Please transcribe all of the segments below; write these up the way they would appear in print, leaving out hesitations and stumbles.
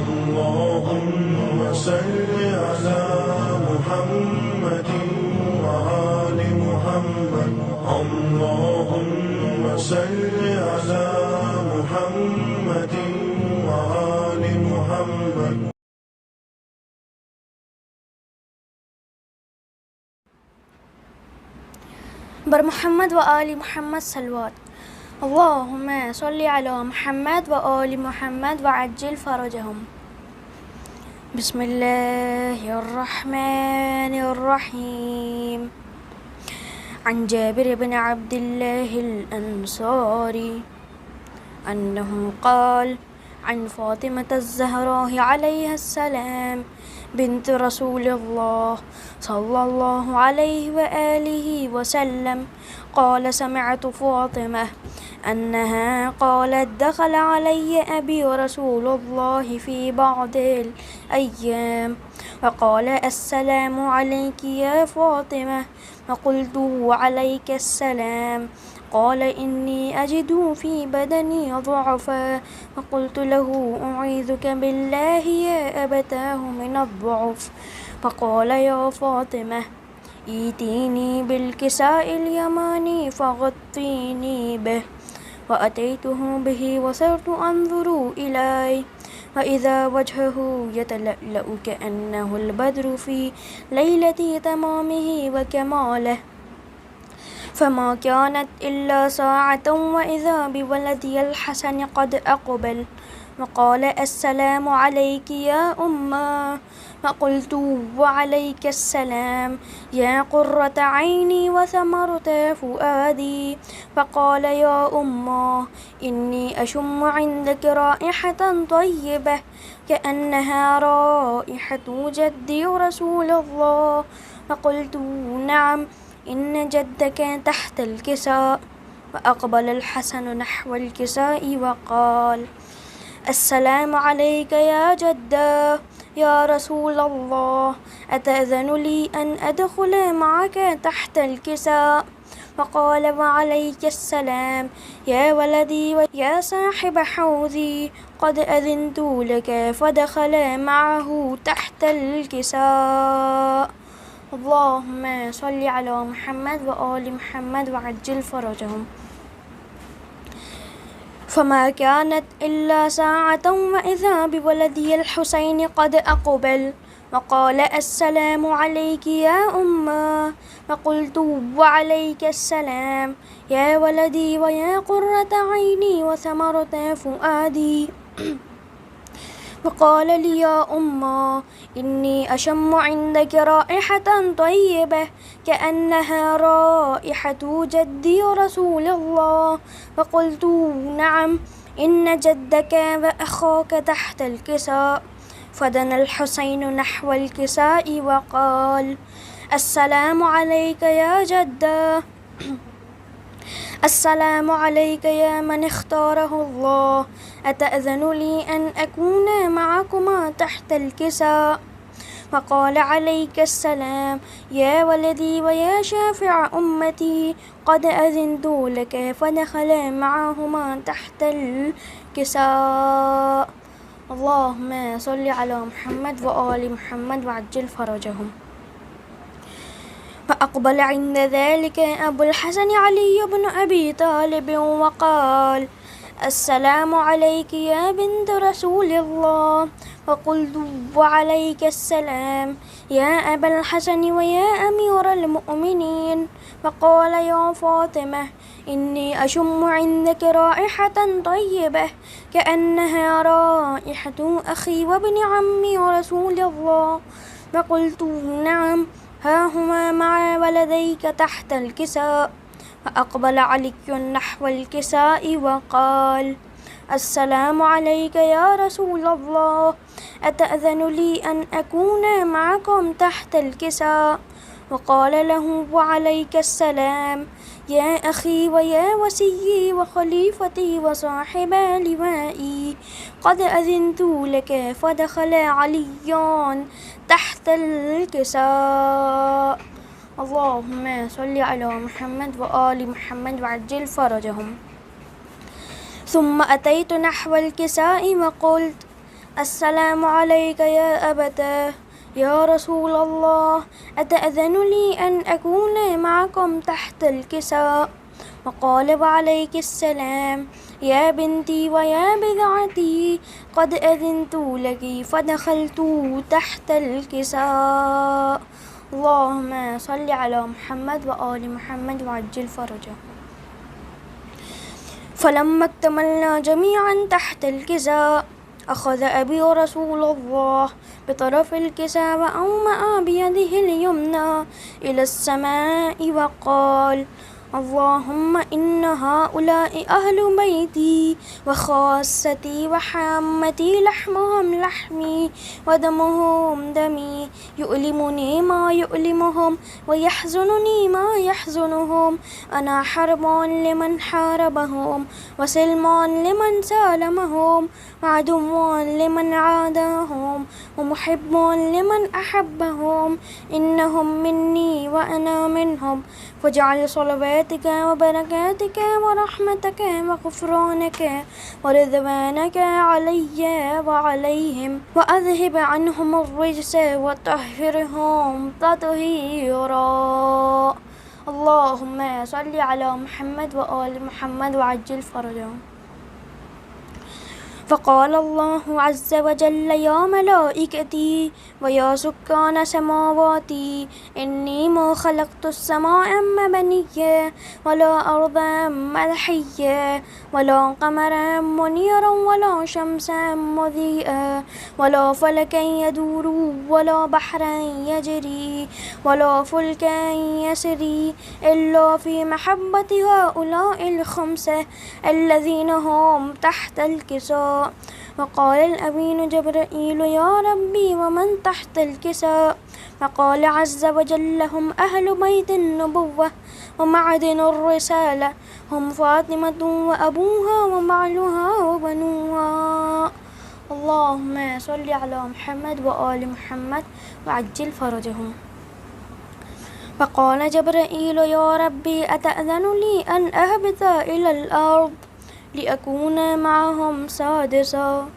اللهم صل على محمد وآل محمد اللهم صل على محمد وآل محمد. بر محمد وآل محمد صلوات. اللهم صل على محمد وآل محمد وعجل فرجهم. بسم الله الرحمن الرحيم. عن جابر بن عبد الله الأنصاري أنه قال عن فاطمة الزهراء عليها السلام بنت رسول الله صلى الله عليه وآله وسلم قال سمعت فاطمة أنها قالت دخل علي أبي رسول الله في بعض الأيام وقال السلام عليك يا فاطمة فقلت وعليك السلام قال إني أجد في بدني ضعفا فقلت له أعيذك بالله يا أبتاه من الضعف فقال يا فاطمة ائتيني بالكساء اليماني فغطيني به وأتيته به وصرت أنظر إليه وإذا وجهه يتلألأ كأنه البدر في ليلة تمامه وكماله فما كانت إلا ساعة وإذا بولدي الحسن قد أقبل وقال السلام عليك يا أمه فقلت وعليك السلام يا قرة عيني وثمرة فؤادي فقال يا أمه إني أشم عندك رائحة طيبة كأنها رائحة جدي رسول الله فقلت نعم إن جدك تحت الكساء فأقبل الحسن نحو الكساء وقال السلام عليك يا جدة يا رسول الله أتأذن لي أن أدخل معك تحت الكساء فقال وعليك السلام يا ولدي ويا صاحب حوضي قد أذنت لك فدخل معه تحت الكساء. اللهم صل على محمد وآل محمد وعجل فرجهم. فما كانت إلا ساعة وإذا بولدي الحسين قد أقبل وقال السلام عليك يا أمه فقلت وعليك السلام يا ولدي ويا قرة عيني وثمرة فؤادي وقال لي يا أمه إني أشم عندك رائحة طيبة كأنها رائحة جدي رسول الله فقلت نعم إن جدك وأخاك تحت الكساء فدنا الحسين نحو الكساء وقال السلام عليك يا جدة السلام عليك يا من اختاره الله أتأذن لي أن أكون معكما تحت الكساء فقال عليك السلام يا ولدي ويا شافع أمتي قد أذنت لك فدخل معهما تحت الكساء. اللهم صل على محمد وآل محمد وعجل فرجهم. فأقبل عند ذلك أبو الحسن علي بن أبي طالب وقال السلام عليك يا بنت رسول الله فقلت وعليك السلام يا أبا الحسن ويا أمير المؤمنين فقال يا فاطمة إني أشم عندك رائحة طيبة كأنها رائحة أخي وابن عمي رسول الله فقلت نعم ها هما مع ولديك تحت الكساء فأقبل علي نحو الكساء وقال السلام عليك يا رسول الله أتأذن لي أن أكون معكم تحت الكساء وقال له وعليك السلام يا أخي ويا وسيي وخليفتي وصاحب لوائي قد أذنت لك فدخل عليان تحت الكساء. اللهم صل على محمد وآل محمد وعجل فرجهم. ثم أتيت نحو الكساء وقلت السلام عليك يا أبتاه. يا رسول الله أتأذن لي أن أكون معكم تحت الكساء؟ وقال وعليك السلام يا بنتي ويا بضعتي قد أذنت لك فدخلت تحت الكساء. اللهم صل على محمد وآل محمد وعجل فرجه. فلما اكتملنا جميعا تحت الكساء أخذ أبي رسول الله بطرف الكساء وأومأ بيده اليمنى إلى السماء وقال اللهم إن هؤلاء أهل بيتي وخاصتي وحامتي لحمهم لحمي ودمهم دمي يؤلمني ما يؤلمهم ويحزنني ما يحزنهم. أنا حرب لمن حاربهم وسلم لمن سالمهم وعدو لمن عاداهم ومحب لمن أحبهم. إنهم مني وأنا منهم فاجعل صلواتك وبركاتك ورحمتك وغفرانك ورضوانك علي وعليهم وأذهب عنهم الرجس وطهرهم تطهيرا. اللهم صل على محمد وآل محمد وعجل فرجهم. فقال الله عز وجل يا ملائكتي ويا سكان سماواتي إني ما خلقت السماء مبنيا ولا أرضا ملحيا ولا قمرا منيرا ولا شمسا مضيئا ولا فلكا يدور ولا بحرا يجري ولا فلكا يسري إلا في محبة هؤلاء الخمسة الذين هم تحت الكساء. وقال الأمين جبرائيل يا ربي ومن تحت الكساء؟ فقال عز وجل هم أهل بيت النبوة ومعدن الرسالة هم فاطمة وأبوها وبعلها وبنوها. اللهم صل على محمد وآل محمد وعجل فرجهم. فقال جبرائيل يا ربي أتأذن لي أن أهبط إلى الأرض لأكون معهم سادسا؟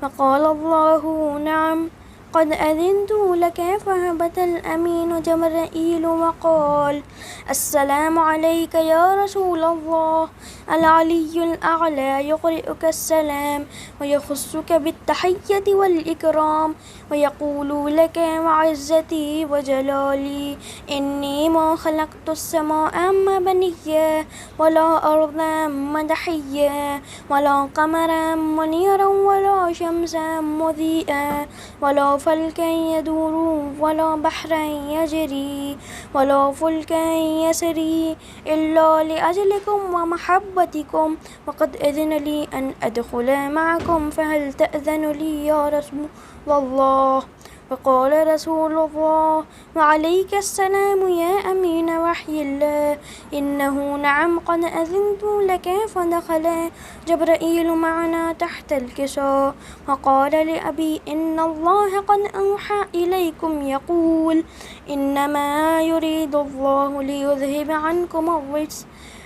فقال الله نعم قد أذنت لك. فهبط الأمين جبرائيل وقال السلام عليك يا رسول الله. العلي الأعلى يقرئك السلام ويخصك بالتحية والإكرام ويقول لك وعزتي وجلالي إني ما خلقت السماء مبنيا ولا أرضا مدحيا ولا قمرا منيرا ولا شمسا مضيئا ولا فلكا يدور ولا بحرا يجري ولا فلكا يسري إلا لأجلكم ومحبتكم وقد أذن لي أن أدخل معكم فهل تأذن لي يا رسول الله؟ فقال رسول الله وعليك السلام يا أمين وحي الله إنه نعم قد أذنت لك. فدخل جبرائيل معنا تحت الكساء وقال لأبي إن الله قد أوحى إليكم يقول إنما يريد الله ليذهب عنكم الرجس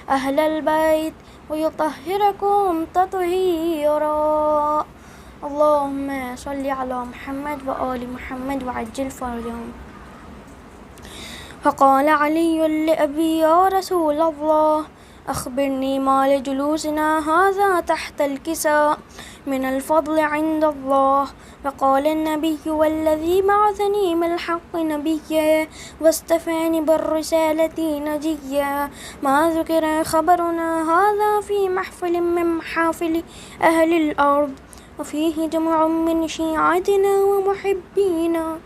أهل البيت ويطهركم تطهيرا. اللهم صل على محمد وآل محمد وعجل فرجهم. فقال علي لأبي يا رسول الله أخبرني ما لجلوسنا هذا تحت الكساء من الفضل عند الله. فقال النبي والذي بعثني بالحق نبيا واصطفاني بالرسالة نجيا ما ذكر خبرنا هذا في محفل من محافل أهل الأرض وفيه جمع من شيعتنا ومحبينا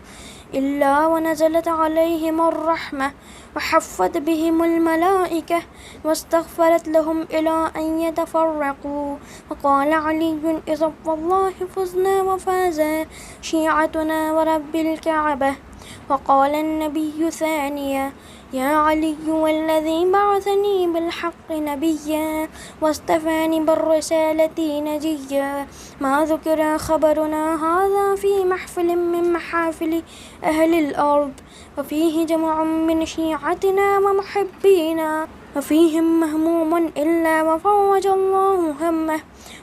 إلا ونزلت عليهم الرحمة وحفت بهم الملائكة واستغفرت لهم إلى أن يتفرقوا. وقال علي إذا والله فزنا وفاز شيعتنا ورب الكعبة. وقال النبي ثانيا يا علي والذي بعثني بالحق نبيا واصطفاني بالرسالة نجيا ما ذكر خبرنا هذا في محفل من محافل أهل الأرض وفيه جمع من شيعتنا ومحبينا وفيهم مهموم إلا وفرج الله همه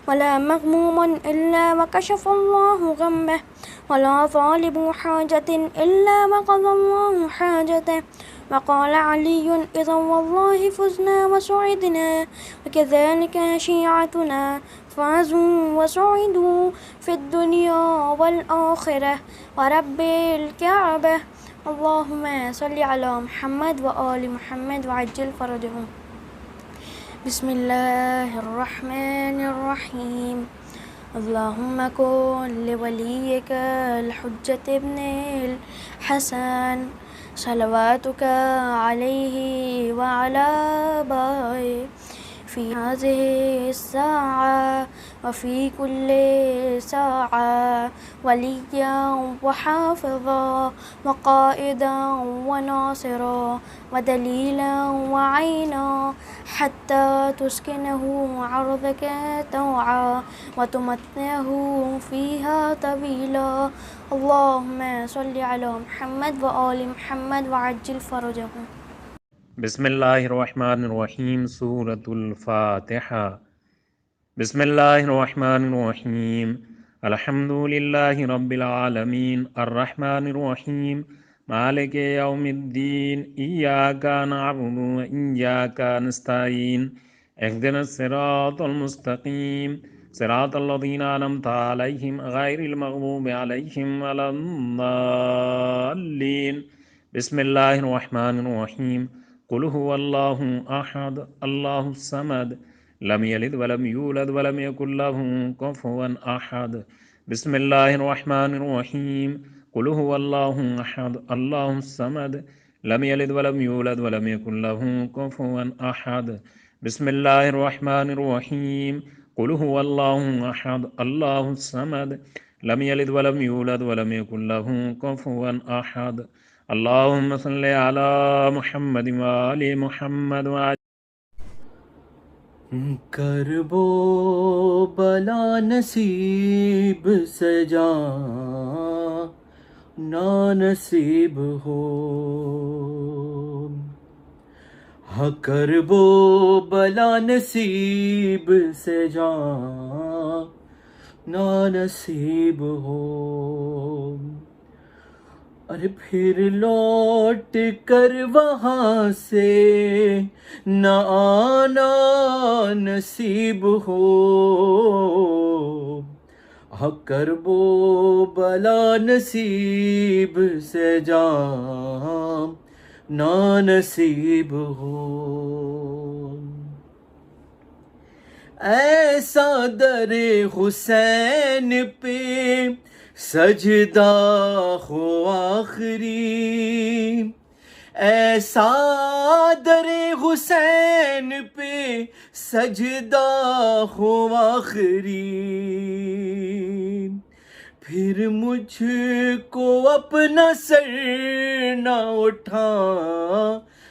ولا مغموم إلا وكشف الله غمه ولا طالب حاجة إلا وقضى الله حاجته وقال علي إذا والله فزنا وسعدنا وكذلك شيعتنا فازوا وسعدوا في الدنيا والآخرة ورب الكعبة اللهم صل على محمد وآل محمد وعجل فرجهم بسم الله الرحمن الرحيم اللهم كن لوليك الحجة ابن الحسن صلواتك عليه وعلى آبائه في هذه الساعة وفي كل ساعة وليا وحافظا وقائدا وناصرا ودليلا وعينا حتى تسكنه عرضك توعا وتمتعه فيها طويلا اللهم صل على محمد وآل محمد وعجل فرجهم بسم اللہ الرحمن الرحیم سورة الفاتحہ بسم اللہ الرحمن الرحیم الحمد للہ رب العالمین الرحمن الرحیم مالک یوم الدین ایاک نعبد و ایاک نستعین اہدنا الصراط المستقیم صراط الذین انعمت علیہم غیر المغضوب علیہم ولا الضالین بسم اللہ الرحمن الرحیم قل هو اللہ احد اللہ الصمد لم یلد ولم یولد ولم یکن له کفوا احد بسم اللہ الرحمن الرحیم قل هو اللہ احد اللہ الصمد لم یلد ولم یولد ولم یکن له کفوا احد بسم اللہ الرحمن الرحیم قل هو اللہ احد اللہ الصمد لم یلد ولم یولد ولم یکن له کفوا احد اللہم صلی علی محمد وآل محمد کرب و بلا نصیب سے جان نا نصیب ہو ہاں کرب و بلا نصیب سے جان نا نصیب ہو ارے پھر لوٹ کر وہاں سے نہ آنا نصیب ہو کرب و بلا نصیب سے جان نا نصیب ہو ایسا در حسین پہ سجدہ ہو آخری ایسا در حسین پہ سجدہ ہو آخری پھر مجھ کو اپنا سر نہ اٹھا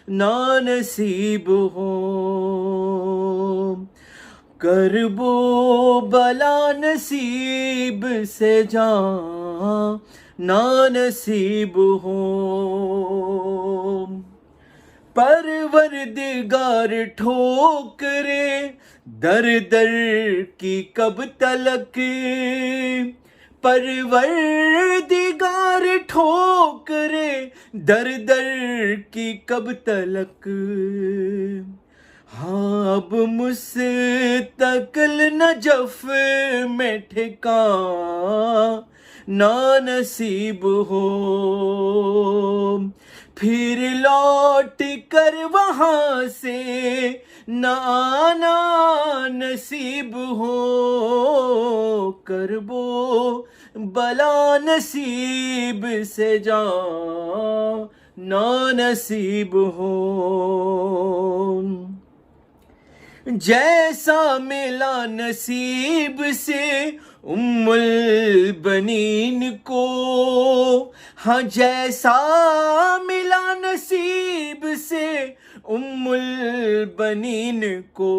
نا نصیب ہو کرب و بلا نصیب سے جان نا نصیب ہو پروردگار ٹھوکرے در در کی کب تلک پروردگار ٹھوکرے در در کی کب تلک ہاں اب مستقل نجف میں ٹھکان نا نصیب ہو پھر لوٹ کر وہاں سے نہ آنا نصیب ہو کرب و بلا نصیب سے جان نا نصیب ہو جیسا ملا نصیب سے ام البنین کو ہاں جیسا ملا نصیب سے ام البنین کو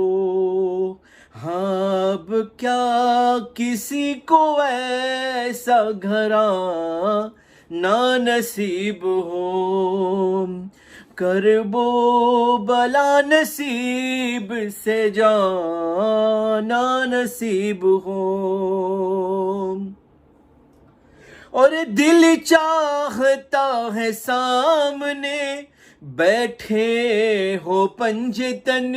ہاں اب کیا کسی کو ایسا گھراں نا نصیب ہو کرب و بلا نصیب سے جانا نصیب ہو، اور دل چاہتا ہے سامنے بیٹھے ہو پنجتن،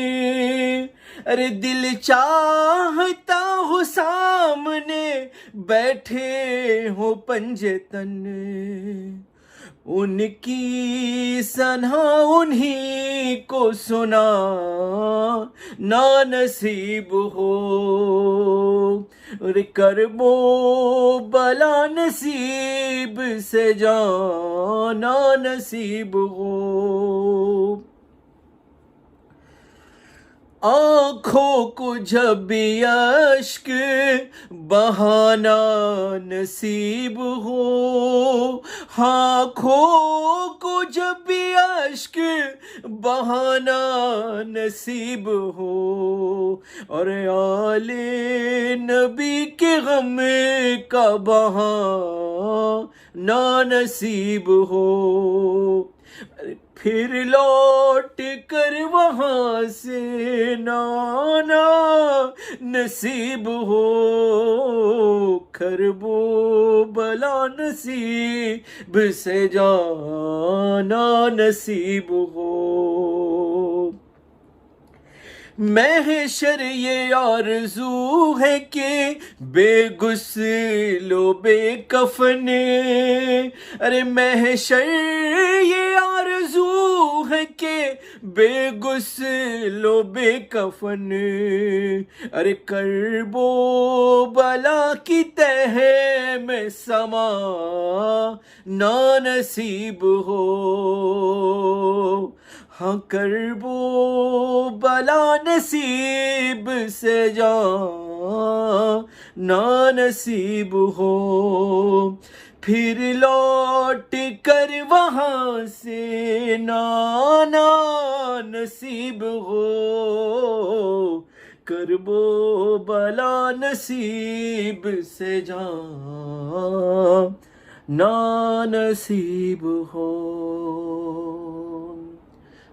ارے دل چاہتا ہو سامنے بیٹھے ہو پنجتن، ان کی ثنا انہی کو سنا نا نصیب ہو، اور کرب و بلا نصیب سے جانا نصیب ہو، آنکھوں کو جب بھی اشک بہانا نصیب ہو، آنکھوں کو جب بھی اشک بہانا نصیب ہو، اور آل نبی کے غم کا بہانا نصیب ہو، پھر لوٹ کر وہاں سے نانا نصیب ہو، کرب و بلا نصیب سے جانا نصیب ہو، محشر یہ آرزو ہے کہ بے غسل و بے کفن، ارے محشر یہ آرزو ہے کہ بے غسل و بے کفن، ارے کرب و بلا کی تہہ میں سما نا نصیب ہو، ہاں کرب و بلا نصیب سے جانا نصیب ہو، پھر لوٹ کر وہاں سے نانا نصیب ہو، کرب و بلا نصیب سے جانا نصیب ہو،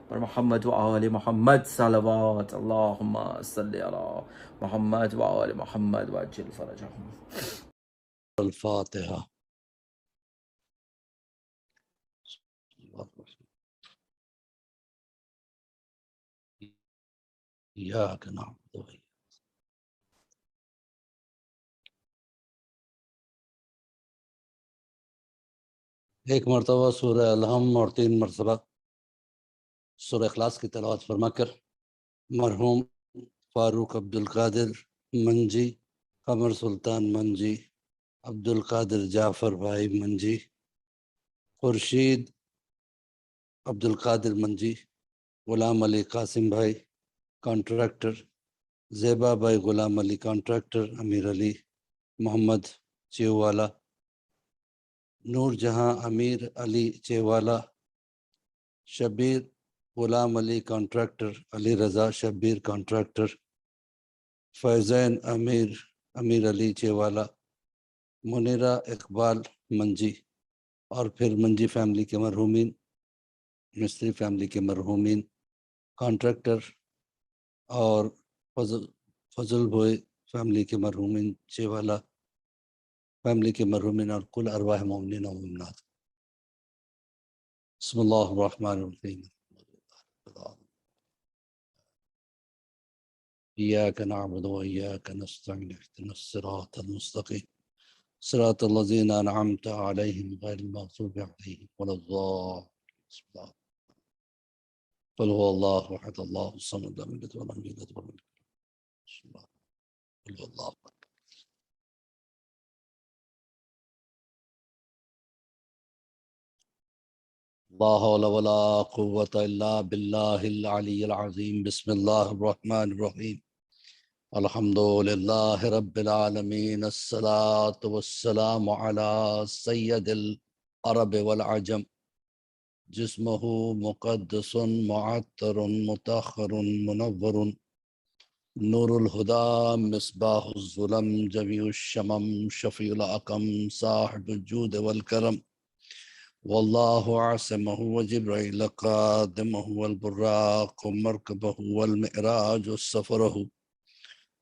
پر محمد و آل محمد صلوات اللہم صلی علی محمد و آل محمد وعجل فرجہم۔ الفاتحہ۔ ایاک نعبد و ایاک ایک مرتبہ سورہ الحم اور 3 مرتبہ سورہ اخلاص کی تلاوت فرما کر مرحوم فاروق عبدالقادر منجی، قمر سلطان منجی، عبدالقادر جعفر بھائی منجی، خورشید عبدالقادر منجی، غلام علی قاسم بھائی کانٹریکٹر، زیبا بھائی غلام علی کانٹریکٹر، امیر علی محمد چیوالا، نور جہاں امیر علی چیوالا، شبیر غلام علی کانٹریکٹر، علی رضا شبیر کانٹریکٹر، فیضین امیر علی چیوالا، منیرہ اقبال منجی، اور پھر منجی فیملی کے مرحومین، مستری فیملی کے مرحومین، کانٹریکٹر اور فضل بھوئی فیملی کے مرحومین، چیوالا فیملی کے مرحومین، اور کل ارواح مومنین و مومنات۔ بسم اللہ الرحمن الرحیم۔ ایاک نعبد و ایاک نستعین اهدنا الصراط المستقیم صراط الذین انعمت علیہم غیر المغضوب علیہم ولا الضالین۔ قل هو اللہ احد اللہ الصمد لم یلد ولم یولد ولم یکن له کفوا احد۔ قل هو اللہ احد۔ لا حول ولا قوة الا باللہ العلی العظیم۔ بسم اللہ الرحمن الرحیم۔ الحمد للہ رب العالمین، الصلاة والسلام علی سید العرب والعجم، جسمہ مقدس معطر مطہر منور، نور الہدی مصباح الظلم جمیع الشمم، شفیع الاقم صاحب الجود والکرم، والله عاصمه وجبريل قادمه والبراق مركبه والمعراج سفره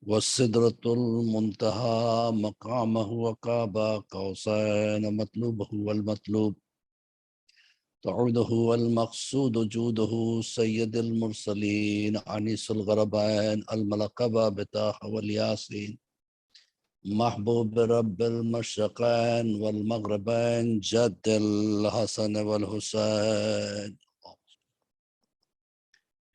والسدرة المنتهى مقامه وقاب قوسين مطلوبه والمطلوب تعوده والمقصود جوده سيد المرسلين عنيس الغربين الملقب بطه والياسين محبوب رب المشرقين والمغربين جد الحسن والحسين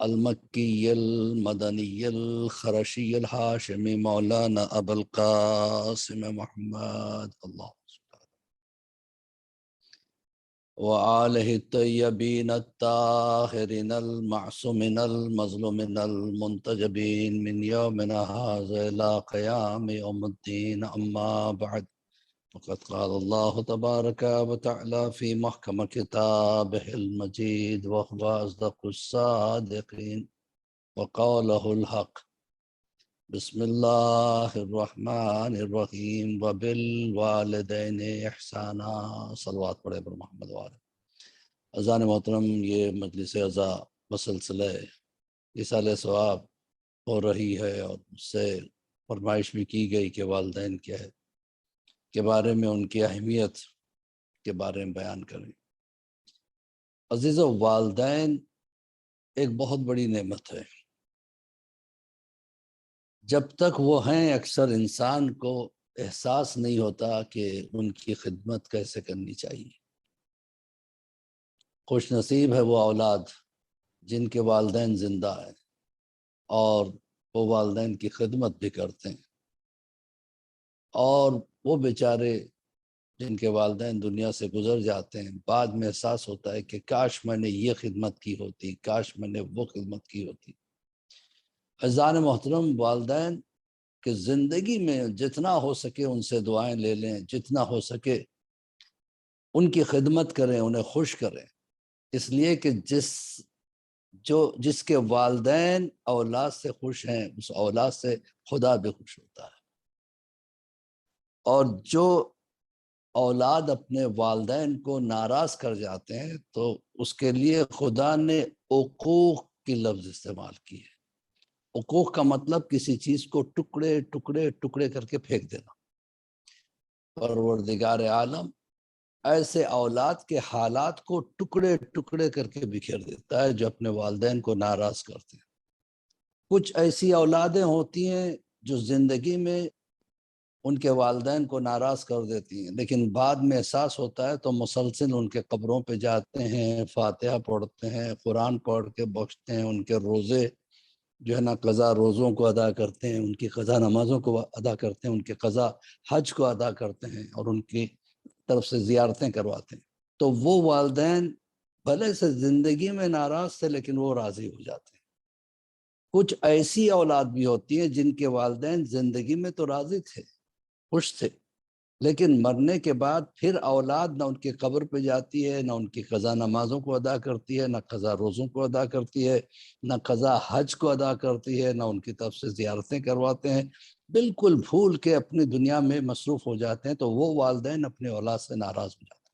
المكي المدني الخرشي الهاشمي مولانا أبا القاسم محمد الله وآله الطيبين الطاهرين المعصومين المظلومين المنتجبين من يومنا هذا إلى قيام يوم الدين. أما بعد، فقد قال الله تبارك وتعالى في محكم كتابه المجيد وهو أصدق الصادقين وقوله الحق. بسم الله الرحمن الرحیم وبالوالدین احسانا. صلوات پڑھے پر محمد وآلہ. اذان محترم، یہ مجلس عزا بسلسلہ ایصال ثواب ہو رہی ہے اور اس سے فرمائش بھی کی گئی کہ والدین کے بارے میں، ان کی اہمیت کے بارے میں بیان کریں. عزیزو، والدین ایک بہت بڑی نعمت ہے. جب تک وہ ہیں اکثر انسان کو احساس نہیں ہوتا کہ ان کی خدمت کیسے کرنی چاہیے. خوش نصیب ہے وہ اولاد جن کے والدین زندہ ہیں اور وہ والدین کی خدمت بھی کرتے ہیں، اور وہ بیچارے جن کے والدین دنیا سے گزر جاتے ہیں، بعد میں احساس ہوتا ہے کہ کاش میں نے یہ خدمت کی ہوتی، کاش میں نے وہ خدمت کی ہوتی. عزیزان محترم، والدین کہ زندگی میں جتنا ہو سکے ان سے دعائیں لے لیں، جتنا ہو سکے ان کی خدمت کریں، انہیں خوش کریں، اس لیے کہ جس کے والدین اولاد سے خوش ہیں اس اولاد سے خدا بھی خوش ہوتا ہے. اور جو اولاد اپنے والدین کو ناراض کر جاتے ہیں تو اس کے لیے خدا نے عقوق کی لفظ استعمال کی ہے. عقوق کا مطلب کسی چیز کو ٹکڑے ٹکڑے ٹکڑے کر کے پھینک دینا. پروردگار عالم ایسے اولاد کے حالات کو ٹکڑے ٹکڑے کر کے بکھیر دیتا ہے جو اپنے والدین کو ناراض کرتے ہیں. کچھ ایسی اولادیں ہوتی ہیں جو زندگی میں ان کے والدین کو ناراض کر دیتی ہیں، لیکن بعد میں احساس ہوتا ہے تو مسلسل ان کے قبروں پہ جاتے ہیں، فاتحہ پڑھتے ہیں، قرآن پڑھ کے بخشتے ہیں، ان کے روزے جو ہے نا قضا روزوں کو ادا کرتے ہیں، ان کی قضا نمازوں کو ادا کرتے ہیں، ان کے قضا حج کو ادا کرتے ہیں اور ان کی طرف سے زیارتیں کرواتے ہیں. تو وہ والدین بھلے سے زندگی میں ناراض تھے لیکن وہ راضی ہو جاتے ہیں. کچھ ایسی اولاد بھی ہوتی ہیں جن کے والدین زندگی میں تو راضی تھے، خوش تھے، لیکن مرنے کے بعد پھر اولاد نہ ان کی قبر پہ جاتی ہے، نہ ان کی قضا نمازوں کو ادا کرتی ہے، نہ قضا روزوں کو ادا کرتی ہے، نہ قضا حج کو ادا کرتی ہے، نہ ان کی طرف سے زیارتیں کرواتے ہیں. بالکل بھول کے اپنی دنیا میں مصروف ہو جاتے ہیں تو وہ والدین اپنے اولاد سے ناراض ہو جاتے ہیں.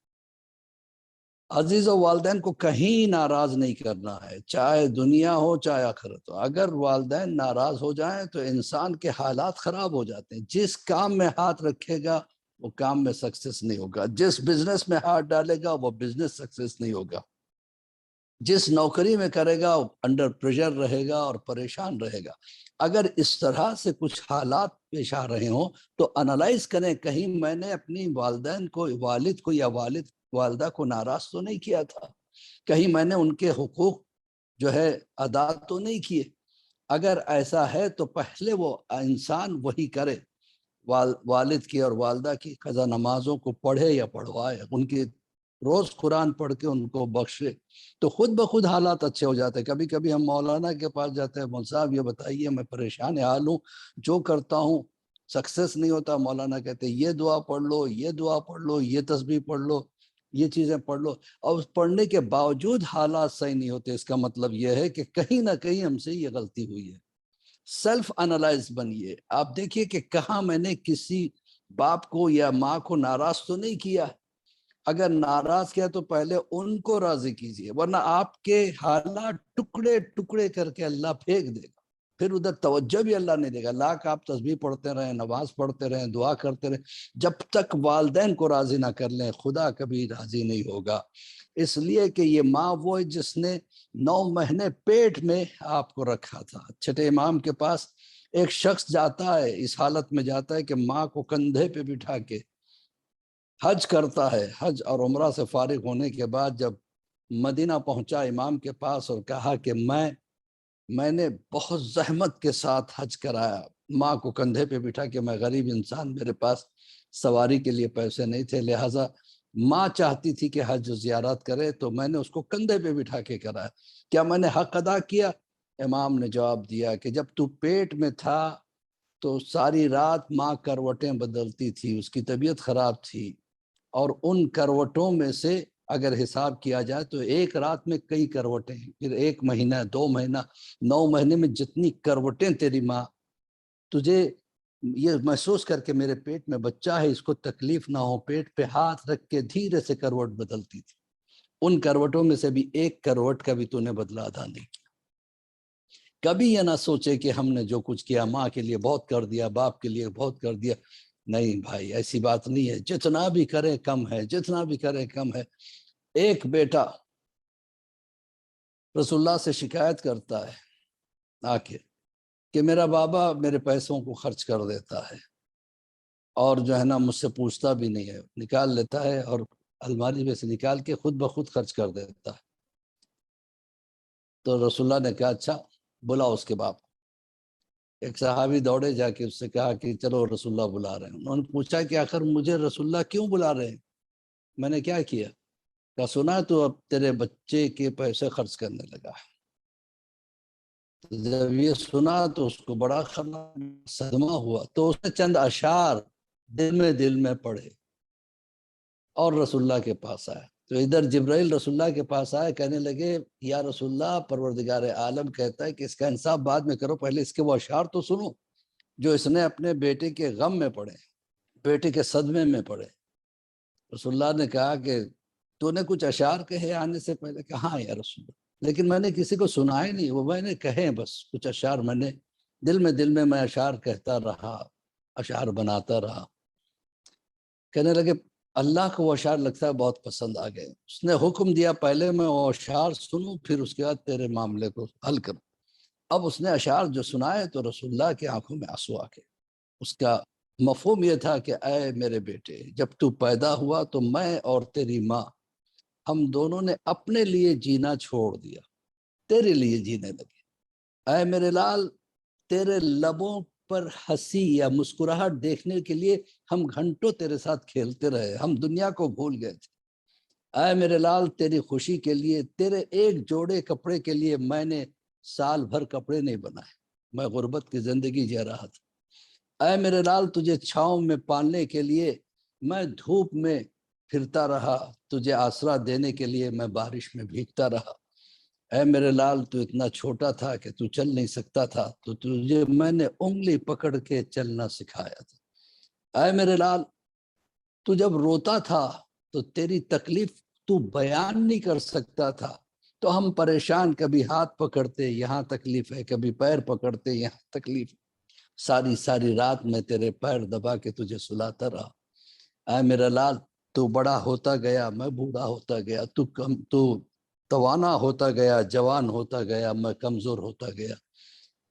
عزیز و والدین کو کہیں ناراض نہیں کرنا ہے، چاہے دنیا ہو چاہے آخرت ہو. اگر والدین ناراض ہو جائیں تو انسان کے حالات خراب ہو جاتے ہیں. جس کام میں ہاتھ رکھے گا وہ کام میں سکسیس نہیں ہوگا، جس بزنس میں ہاتھ ڈالے گا وہ بزنس سکسیس نہیں ہوگا، جس نوکری میں کرے گا وہ انڈر پریشر رہے گا اور پریشان رہے گا. اگر اس طرح سے کچھ حالات پیش آ رہے ہوں تو انالائز کریں، کہیں میں نے اپنی والدین کو، والد کو یا والدہ کو ناراض تو نہیں کیا تھا، کہیں میں نے ان کے حقوق جو ہے ادا تو نہیں کیے. اگر ایسا ہے تو پہلے وہ انسان وہی کرے، والد کی اور والدہ کی قضا نمازوں کو پڑھے یا پڑھوائے، ان کی روز قرآن پڑھ کے ان کو بخشے، تو خود بخود حالات اچھے ہو جاتے ہیں. کبھی کبھی ہم مولانا کے پاس جاتے ہیں، مول صاحب یہ بتائیے میں پریشان حال ہوں، جو کرتا ہوں سکسیس نہیں ہوتا. مولانا کہتے ہیں یہ دعا پڑھ لو، یہ دعا پڑھ لو، یہ تسبیح پڑھ لو، یہ چیزیں پڑھ لو، اور پڑھنے کے باوجود حالات صحیح نہیں ہوتے. اس کا مطلب یہ ہے کہ کہیں نہ کہیں ہم سے یہ غلطی ہوئی ہے. سیلف انالائز بنیے. آپ دیکھیے کہ کہاں میں نے کسی باپ کو یا ماں کو ناراض تو نہیں کیا. اگر ناراض کیا تو پہلے ان کو راضی کیجئے، ورنہ آپ کے حالات ٹکڑے ٹکڑے کر کے اللہ پھینک دے گا، پھر ادھر توجہ بھی اللہ نہیں دے گا۔ لاکھ آپ تسبیح پڑھتے رہیں، نماز پڑھتے رہیں، دعا کرتے رہیں، جب تک والدین کو راضی نہ کر لیں خدا کبھی راضی نہیں ہوگا۔ اس لیے کہ یہ ماں وہ ہے جس نے 9 مہینے پیٹ میں آپ کو رکھا تھا۔ چھٹے امام کے پاس ایک شخص جاتا ہے، اس حالت میں جاتا ہے کہ ماں کو کندھے پہ بٹھا کے حج کرتا ہے۔ حج اور عمرہ سے فارغ ہونے کے بعد جب مدینہ پہنچا امام کے پاس اور کہا کہ میں نے بہت زحمت کے ساتھ حج کرایا، ماں کو کندھے پہ بٹھا کے، میں غریب انسان، میرے پاس سواری کے لیے پیسے نہیں تھے، لہٰذا ماں چاہتی تھی کہ حج و زیارت کرے تو میں نے اس کو کندھے پہ بٹھا کے کرایا، کیا میں نے حق ادا کیا؟ امام نے جواب دیا کہ جب تو پیٹ میں تھا تو ساری رات ماں کروٹیں بدلتی تھی، اس کی طبیعت خراب تھی، اور ان کروٹوں میں سے اگر حساب کیا جائے تو ایک رات میں کئی کروٹیں، پھر 1 مہینہ، 2 مہینہ، 9 مہینے میں جتنی کروٹیں تیری ماں، تجھے یہ محسوس کر کے میرے پیٹ میں بچہ ہے، اس کو تکلیف نہ ہو، پیٹ پہ ہاتھ رکھ کے دھیرے سے کروٹ بدلتی تھی۔ ان کروٹوں میں سے بھی ایک کروٹ کا بھی تو نے بدلہ ادا نہیں کیا۔ کبھی یہ نہ سوچے کہ ہم نے جو کچھ کیا ماں کے لیے بہت کر دیا، باپ کے لیے بہت کر دیا۔ نہیں بھائی، ایسی بات نہیں ہے، جتنا بھی کرے کم ہے، جتنا بھی کرے کم ہے۔ ایک بیٹا رسول اللہ سے شکایت کرتا ہے آ کے کہ میرا بابا میرے پیسوں کو خرچ کر دیتا ہے، اور جو ہے نا مجھ سے پوچھتا بھی نہیں ہے، نکال لیتا ہے اور الماری میں سے نکال کے خود بخود خرچ کر دیتا ہے۔ تو رسول اللہ نے کہا اچھا بلاؤ اس کے باپ۔ ایک صحابی دوڑے جا کے اس سے کہا کہ چلو رسول اللہ بلا رہے ہیں۔ انہوں نے پوچھا کہ آخر مجھے رسول اللہ کیوں بلا رہے ہیں، میں نے کیا کیا؟ کہا سنا تو اب تیرے بچے کے پیسے خرچ کرنے لگا ہے۔ جب یہ سنا تو اس کو بڑا صدمہ ہوا، تو اس نے چند اشعار دل میں پڑھے اور رسول اللہ کے پاس آیا۔ تو ادھر جبرائیل رسول اللہ کے پاس آئے، کہنے لگے یا رسول اللہ، پروردگار عالم کہتا ہے کہ اس کا انصاف بعد میں کرو، پہلے اس کے وہ اشعار تو سنو جو اس نے اپنے بیٹے کے غم میں پڑھے، بیٹے کے صدمے میں پڑھے۔ رسول اللہ نے کہا کہ تو نے کچھ اشعار کہے آنے سے پہلے؟ کہا ہاں یا رسول اللہ، لیکن میں نے کسی کو سنائے نہیں، وہ میں نے کہے بس کچھ اشعار، میں نے دل میں اشعار کہتا رہا، اشعار بناتا رہا۔ کہنے لگے اللہ کو وہ اشعار لگتا ہے بہت پسند آ گئے، اس نے حکم دیا پہلے میں وہ اشعار سنوں، پھر اس کے بعد تیرے معاملے کو حل کروں۔ اب اس نے اشعار جو سنائے تو رسول اللہ کی آنکھوں میں آنسو آ گئے۔ اس کا مفہوم یہ تھا کہ اے میرے بیٹے، جب تو پیدا ہوا تو میں اور تیری ماں، ہم دونوں نے اپنے لیے جینا چھوڑ دیا، تیرے لیے جینے لگے۔ اے میرے لال، تیرے لبوں پر ہنسی یا مسکراہٹ دیکھنے کے لیے ہم گھنٹوں تیرے ساتھ کھیلتے رہے، ہم دنیا کو بھول گئے تھے۔ اے میرے لال، تیری خوشی کے لیے، تیرے ایک جوڑے کپڑے کے لیے میں نے سال بھر کپڑے نہیں بنائے، میں غربت کی زندگی جی رہا تھا۔ اے میرے لال، تجھے چھاؤں میں پالنے کے لیے میں دھوپ میں پھرتا رہا، تجھے آسرا دینے کے لیے میں بارش میں بھیگتا رہا۔ اے میرے لال، تو اتنا چھوٹا تھا کہ تو چل نہیں سکتا تھا، تو تجھے میں نے انگلی پکڑ کے چلنا سکھایا تھا۔ اے میرے لال، تو جب روتا تھا تو تیری تکلیف تو بیان نہیں کر سکتا تھا، تو ہم پریشان، کبھی ہاتھ پکڑتے یہاں تکلیف ہے، کبھی پیر پکڑتے یہاں تکلیف ہے، ساری رات میں تیرے پیر دبا کے تجھے سلاتا رہا۔ اے میرا لال، تو بڑا ہوتا گیا، میں بوڑھا ہوتا گیا، تو توانا ہوتا گیا، جوان ہوتا گیا، میں کمزور ہوتا گیا،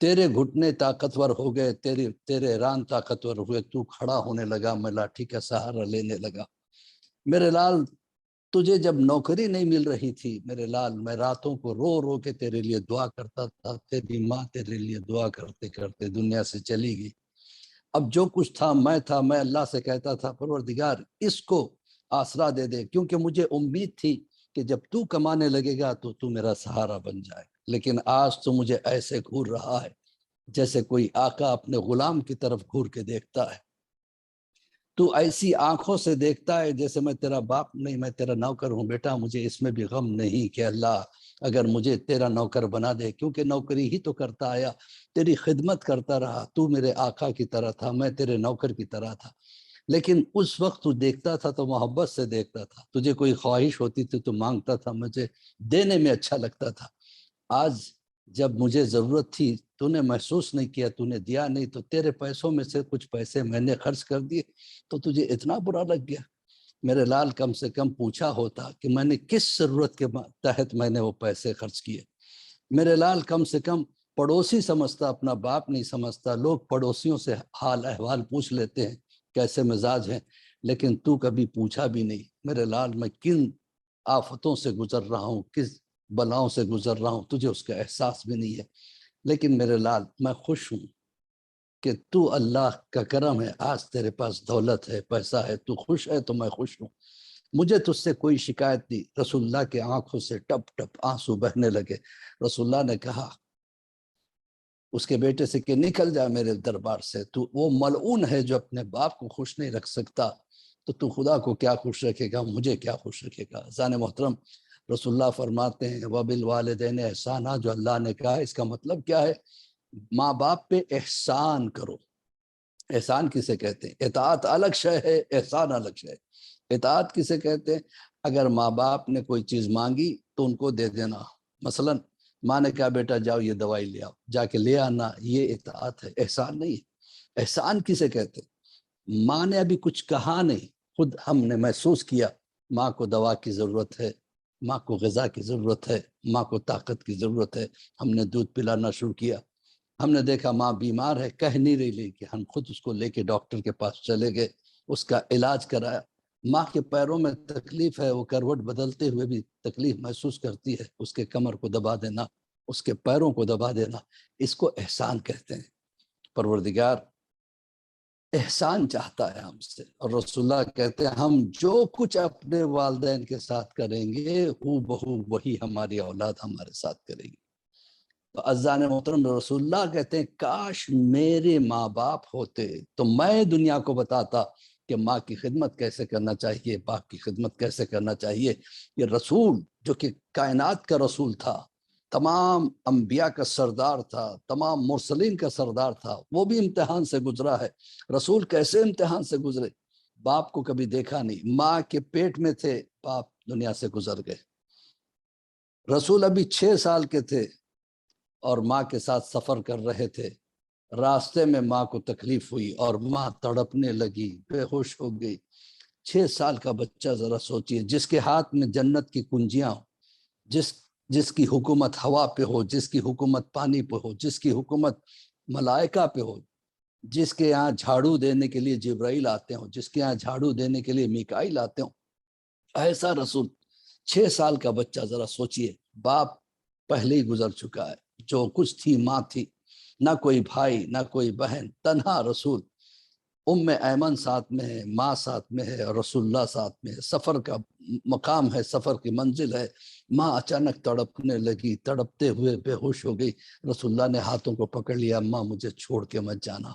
تیرے گھٹنے طاقتور ہو گئے، تیرے ران طاقتور ہوئے، تو کھڑا ہونے لگا، میں لاٹھی کا سہارا لینے لگا۔ میرے لال، تجھے جب نوکری نہیں مل رہی تھی میرے لال، میں راتوں کو رو رو کے تیرے لیے دعا کرتا تھا، تیری ماں تیرے لیے دعا کرتے کرتے دنیا سے چلی گئی۔ اب جو کچھ تھا میں اللہ سے کہتا تھا پروردگار اس کو آسرا دے دے، کیونکہ مجھے امید تھی کہ جب تو کمانے لگے گا تو میرا سہارا بن جائے، لیکن آج تو مجھے ایسے گھور رہا ہے جیسے کوئی آقا اپنے غلام کی طرف گھور کے دیکھتا ہے، تو ایسی آنکھوں سے دیکھتا ہے جیسے میں تیرا باپ نہیں، میں تیرا نوکر ہوں۔ بیٹا مجھے اس میں بھی غم نہیں کہ اللہ اگر مجھے تیرا نوکر بنا دے، کیونکہ نوکری ہی تو کرتا آیا، تیری خدمت کرتا رہا، تو میرے آقا کی طرح تھا، میں تیرے نوکر کی طرح تھا۔ لیکن اس وقت تو دیکھتا تھا تو محبت سے دیکھتا تھا، تجھے کوئی خواہش ہوتی تھی تو مانگتا تھا، مجھے دینے میں اچھا لگتا تھا۔ آج جب مجھے ضرورت تھی تو نے محسوس نہیں کیا، تو نے دیا نہیں، تو تیرے پیسوں میں سے کچھ پیسے میں نے خرچ کر دیے تو تجھے اتنا برا لگ گیا۔ میرے لال کم سے کم پوچھا ہوتا کہ میں نے کس ضرورت کے تحت میں نے وہ پیسے خرچ کیے۔ میرے لال کم سے کم پڑوسی سمجھتا، اپنا باپ نہیں سمجھتا۔ لوگ پڑوسیوں سے حال احوال پوچھ لیتے ہیں کیسے مزاج ہیں، لیکن تو کبھی پوچھا بھی نہیں میرے لال میں کن آفتوں سے گزر رہا ہوں، کس بلاؤں سے گزر رہا ہوں، تجھے اس کا احساس بھی نہیں ہے۔ لیکن میرے لال میں خوش ہوں کہ تو اللہ کا کرم ہے، آج تیرے پاس دولت ہے، پیسہ ہے، تو خوش ہے تو میں خوش ہوں۔ مجھے تجھ سے کوئی شکایت نہیں۔ رسول اللہ کے آنکھوں سے ٹپ ٹپ آنسو بہنے لگے۔ رسول اللہ نے کہا اس کے بیٹے سے کہ نکل جا میرے دربار سے، تو وہ ملعون ہے جو اپنے باپ کو خوش نہیں رکھ سکتا، تو خدا کو کیا خوش رکھے گا، مجھے کیا خوش رکھے گا۔ عزیزان محترم، رسول اللہ فرماتے ہیں وَبِالْوَالِدَيْنِ احسانہ، جو اللہ نے کہا اس کا مطلب کیا ہے؟ ماں باپ پہ احسان کرو۔ احسان کسے کہتے ہیں؟ اطاعت الگ شے ہے، احسان الگ شے ہے۔ اطاعت کسے کہتے ہیں؟ اگر ماں باپ نے کوئی چیز مانگی تو ان کو دے دینا۔ مثلا ماں نے کہا بیٹا جاؤ یہ دوائی لے آؤ، جا کے لے آنا، یہ اطاعت ہے، احسان نہیں ہے۔ احسان کسے کہتے ہیں؟ ماں نے ابھی کچھ کہا نہیں، خود ہم نے محسوس کیا ماں کو دوا کی ضرورت ہے، ماں کو غذا کی ضرورت ہے، ماں کو طاقت کی ضرورت ہے، ہم نے دودھ پلانا شروع کیا، ہم نے دیکھا ماں بیمار ہے، کہہ نہیں رہی، لیکن ہم خود اس کو لے کے ڈاکٹر کے پاس چلے گئے، اس کا علاج کرایا۔ ماں کے پیروں میں تکلیف ہے، وہ کروٹ بدلتے ہوئے بھی تکلیف محسوس کرتی ہے، اس کے کمر کو دبا دینا، اس کے پیروں کو دبا دینا، اس کو احسان کہتے ہیں۔ پروردگار احسان چاہتا ہے ہم سے، اور رسول اللہ کہتے ہیں ہم جو کچھ اپنے والدین کے ساتھ کریں گے ہو بہو وہی ہماری اولاد ہمارے ساتھ کرے گی۔ تو عزیزان محترم، رسول اللہ کہتے ہیں کاش میرے ماں باپ ہوتے تو میں دنیا کو بتاتا کہ ماں کی خدمت کیسے کرنا چاہیے، باپ کی خدمت کیسے کرنا چاہیے۔ یہ رسول جو کہ کائنات کا رسول تھا، تمام انبیاء کا سردار تھا، تمام مرسلین کا سردار تھا، وہ بھی امتحان سے گزرا ہے۔ رسول کیسے امتحان سے گزرے؟ باپ کو کبھی دیکھا نہیں، ماں کے پیٹ میں تھے، باپ دنیا سے گزر گئے۔ رسول ابھی 6 سال کے تھے اور ماں کے ساتھ سفر کر رہے تھے، راستے میں ماں کو تکلیف ہوئی اور ماں تڑپنے لگی، بے ہوش ہو گئی۔ 6 سال کا بچہ، ذرا سوچئے، جس کے ہاتھ میں جنت کی کنجیاں ہوں، جس کی حکومت ہوا پہ ہو، جس کی حکومت پانی پہ ہو، جس کی حکومت ملائکہ پہ ہو، جس کے یہاں جھاڑو دینے کے لیے جبرائیل آتے ہوں، جس کے یہاں جھاڑو دینے کے لیے میکائیل آتے ہوں، ایسا رسول 6 سال کا بچہ، ذرا سوچئے، باپ پہلے ہی گزر چکا ہے، جو کچھ تھی ماں تھی، نہ کوئی بھائی نہ کوئی بہن، تنہا رسول۔ ام ایمن ساتھ میں ہے، ماں ساتھ میں ہے، اور رسول اللہ ساتھ میں ہے، سفر کا مقام ہے، سفر کی منزل ہے۔ ماں اچانک تڑپنے لگی، تڑپتے ہوئے بے ہوش ہو گئی۔ رسول اللہ نے ہاتھوں کو پکڑ لیا، اماں مجھے چھوڑ کے مت جانا،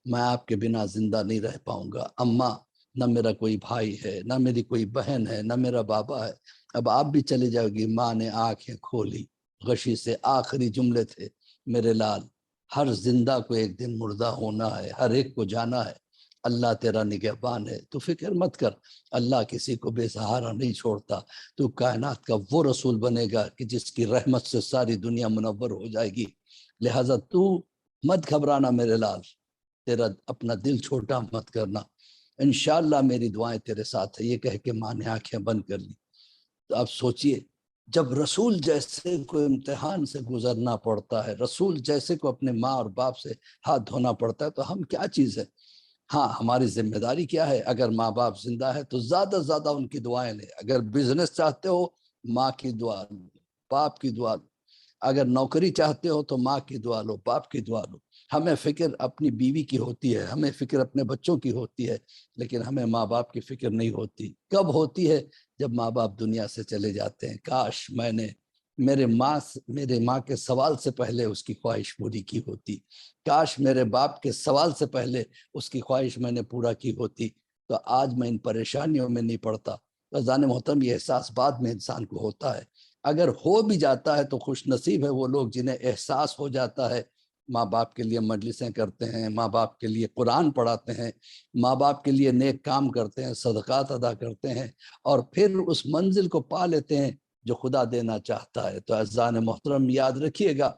میں آپ کے بنا زندہ نہیں رہ پاؤں گا۔ اماں، نہ میرا کوئی بھائی ہے، نہ میری کوئی بہن ہے، نہ میرا بابا ہے، اب آپ بھی چلی جاؤ گی۔ ماں نے آنکھیں کھولی، غشی سے آخری جملے تھے، میرے لال، ہر زندہ کو ایک دن مردہ ہونا ہے، ہر ایک کو جانا ہے، اللہ تیرا نگہبان ہے، تو فکر مت کر، اللہ کسی کو بے سہارا نہیں چھوڑتا۔ تو کائنات کا وہ رسول بنے گا کہ جس کی رحمت سے ساری دنیا منور ہو جائے گی۔ لہٰذا تو مت گھبرانا میرے لال، تیرا اپنا دل چھوٹا مت کرنا، انشاءاللہ میری دعائیں تیرے ساتھ ہے۔ یہ کہہ کے ماں نے آنکھیں بند کر لی۔ تو آپ سوچئے، جب رسول جیسے کو امتحان سے گزرنا پڑتا ہے، رسول جیسے کو اپنے ماں اور باپ سے ہاتھ دھونا پڑتا ہے، تو ہم کیا چیز ہے؟ ہاں، ہماری ذمہ داری کیا ہے؟ اگر ماں باپ زندہ ہے تو زیادہ سے زیادہ ان کی دعائیں لیں۔ اگر بزنس چاہتے ہو، ماں کی دعا لو، باپ کی دعا لو۔ اگر نوکری چاہتے ہو تو ماں کی دعا لو، باپ کی دعا لو۔ ہمیں فکر اپنی بیوی کی ہوتی ہے، ہمیں فکر اپنے بچوں کی ہوتی ہے، لیکن ہمیں ماں باپ کی فکر نہیں ہوتی۔ کب ہوتی ہے؟ جب ماں باپ دنیا سے چلے جاتے ہیں۔ کاش میں نے میرے ماں کے سوال سے پہلے اس کی خواہش پوری کی ہوتی، کاش میرے باپ کے سوال سے پہلے اس کی خواہش میں نے پورا کی ہوتی، تو آج میں ان پریشانیوں میں نہیں پڑتا۔ عزیزان محترم، یہ احساس بعد میں انسان کو ہوتا ہے، اگر ہو بھی جاتا ہے تو خوش نصیب ہے وہ لوگ جنہیں احساس ہو جاتا ہے ماں باپ کے لیے مجلسیں کرتے ہیں، ماں باپ کے لیے قرآن پڑھاتے ہیں، ماں باپ کے لیے نیک کام کرتے ہیں، صدقات ادا کرتے ہیں، اور پھر اس منزل کو پا لیتے ہیں جو خدا دینا چاہتا ہے۔ تو اعزان محترم یاد رکھیے گا،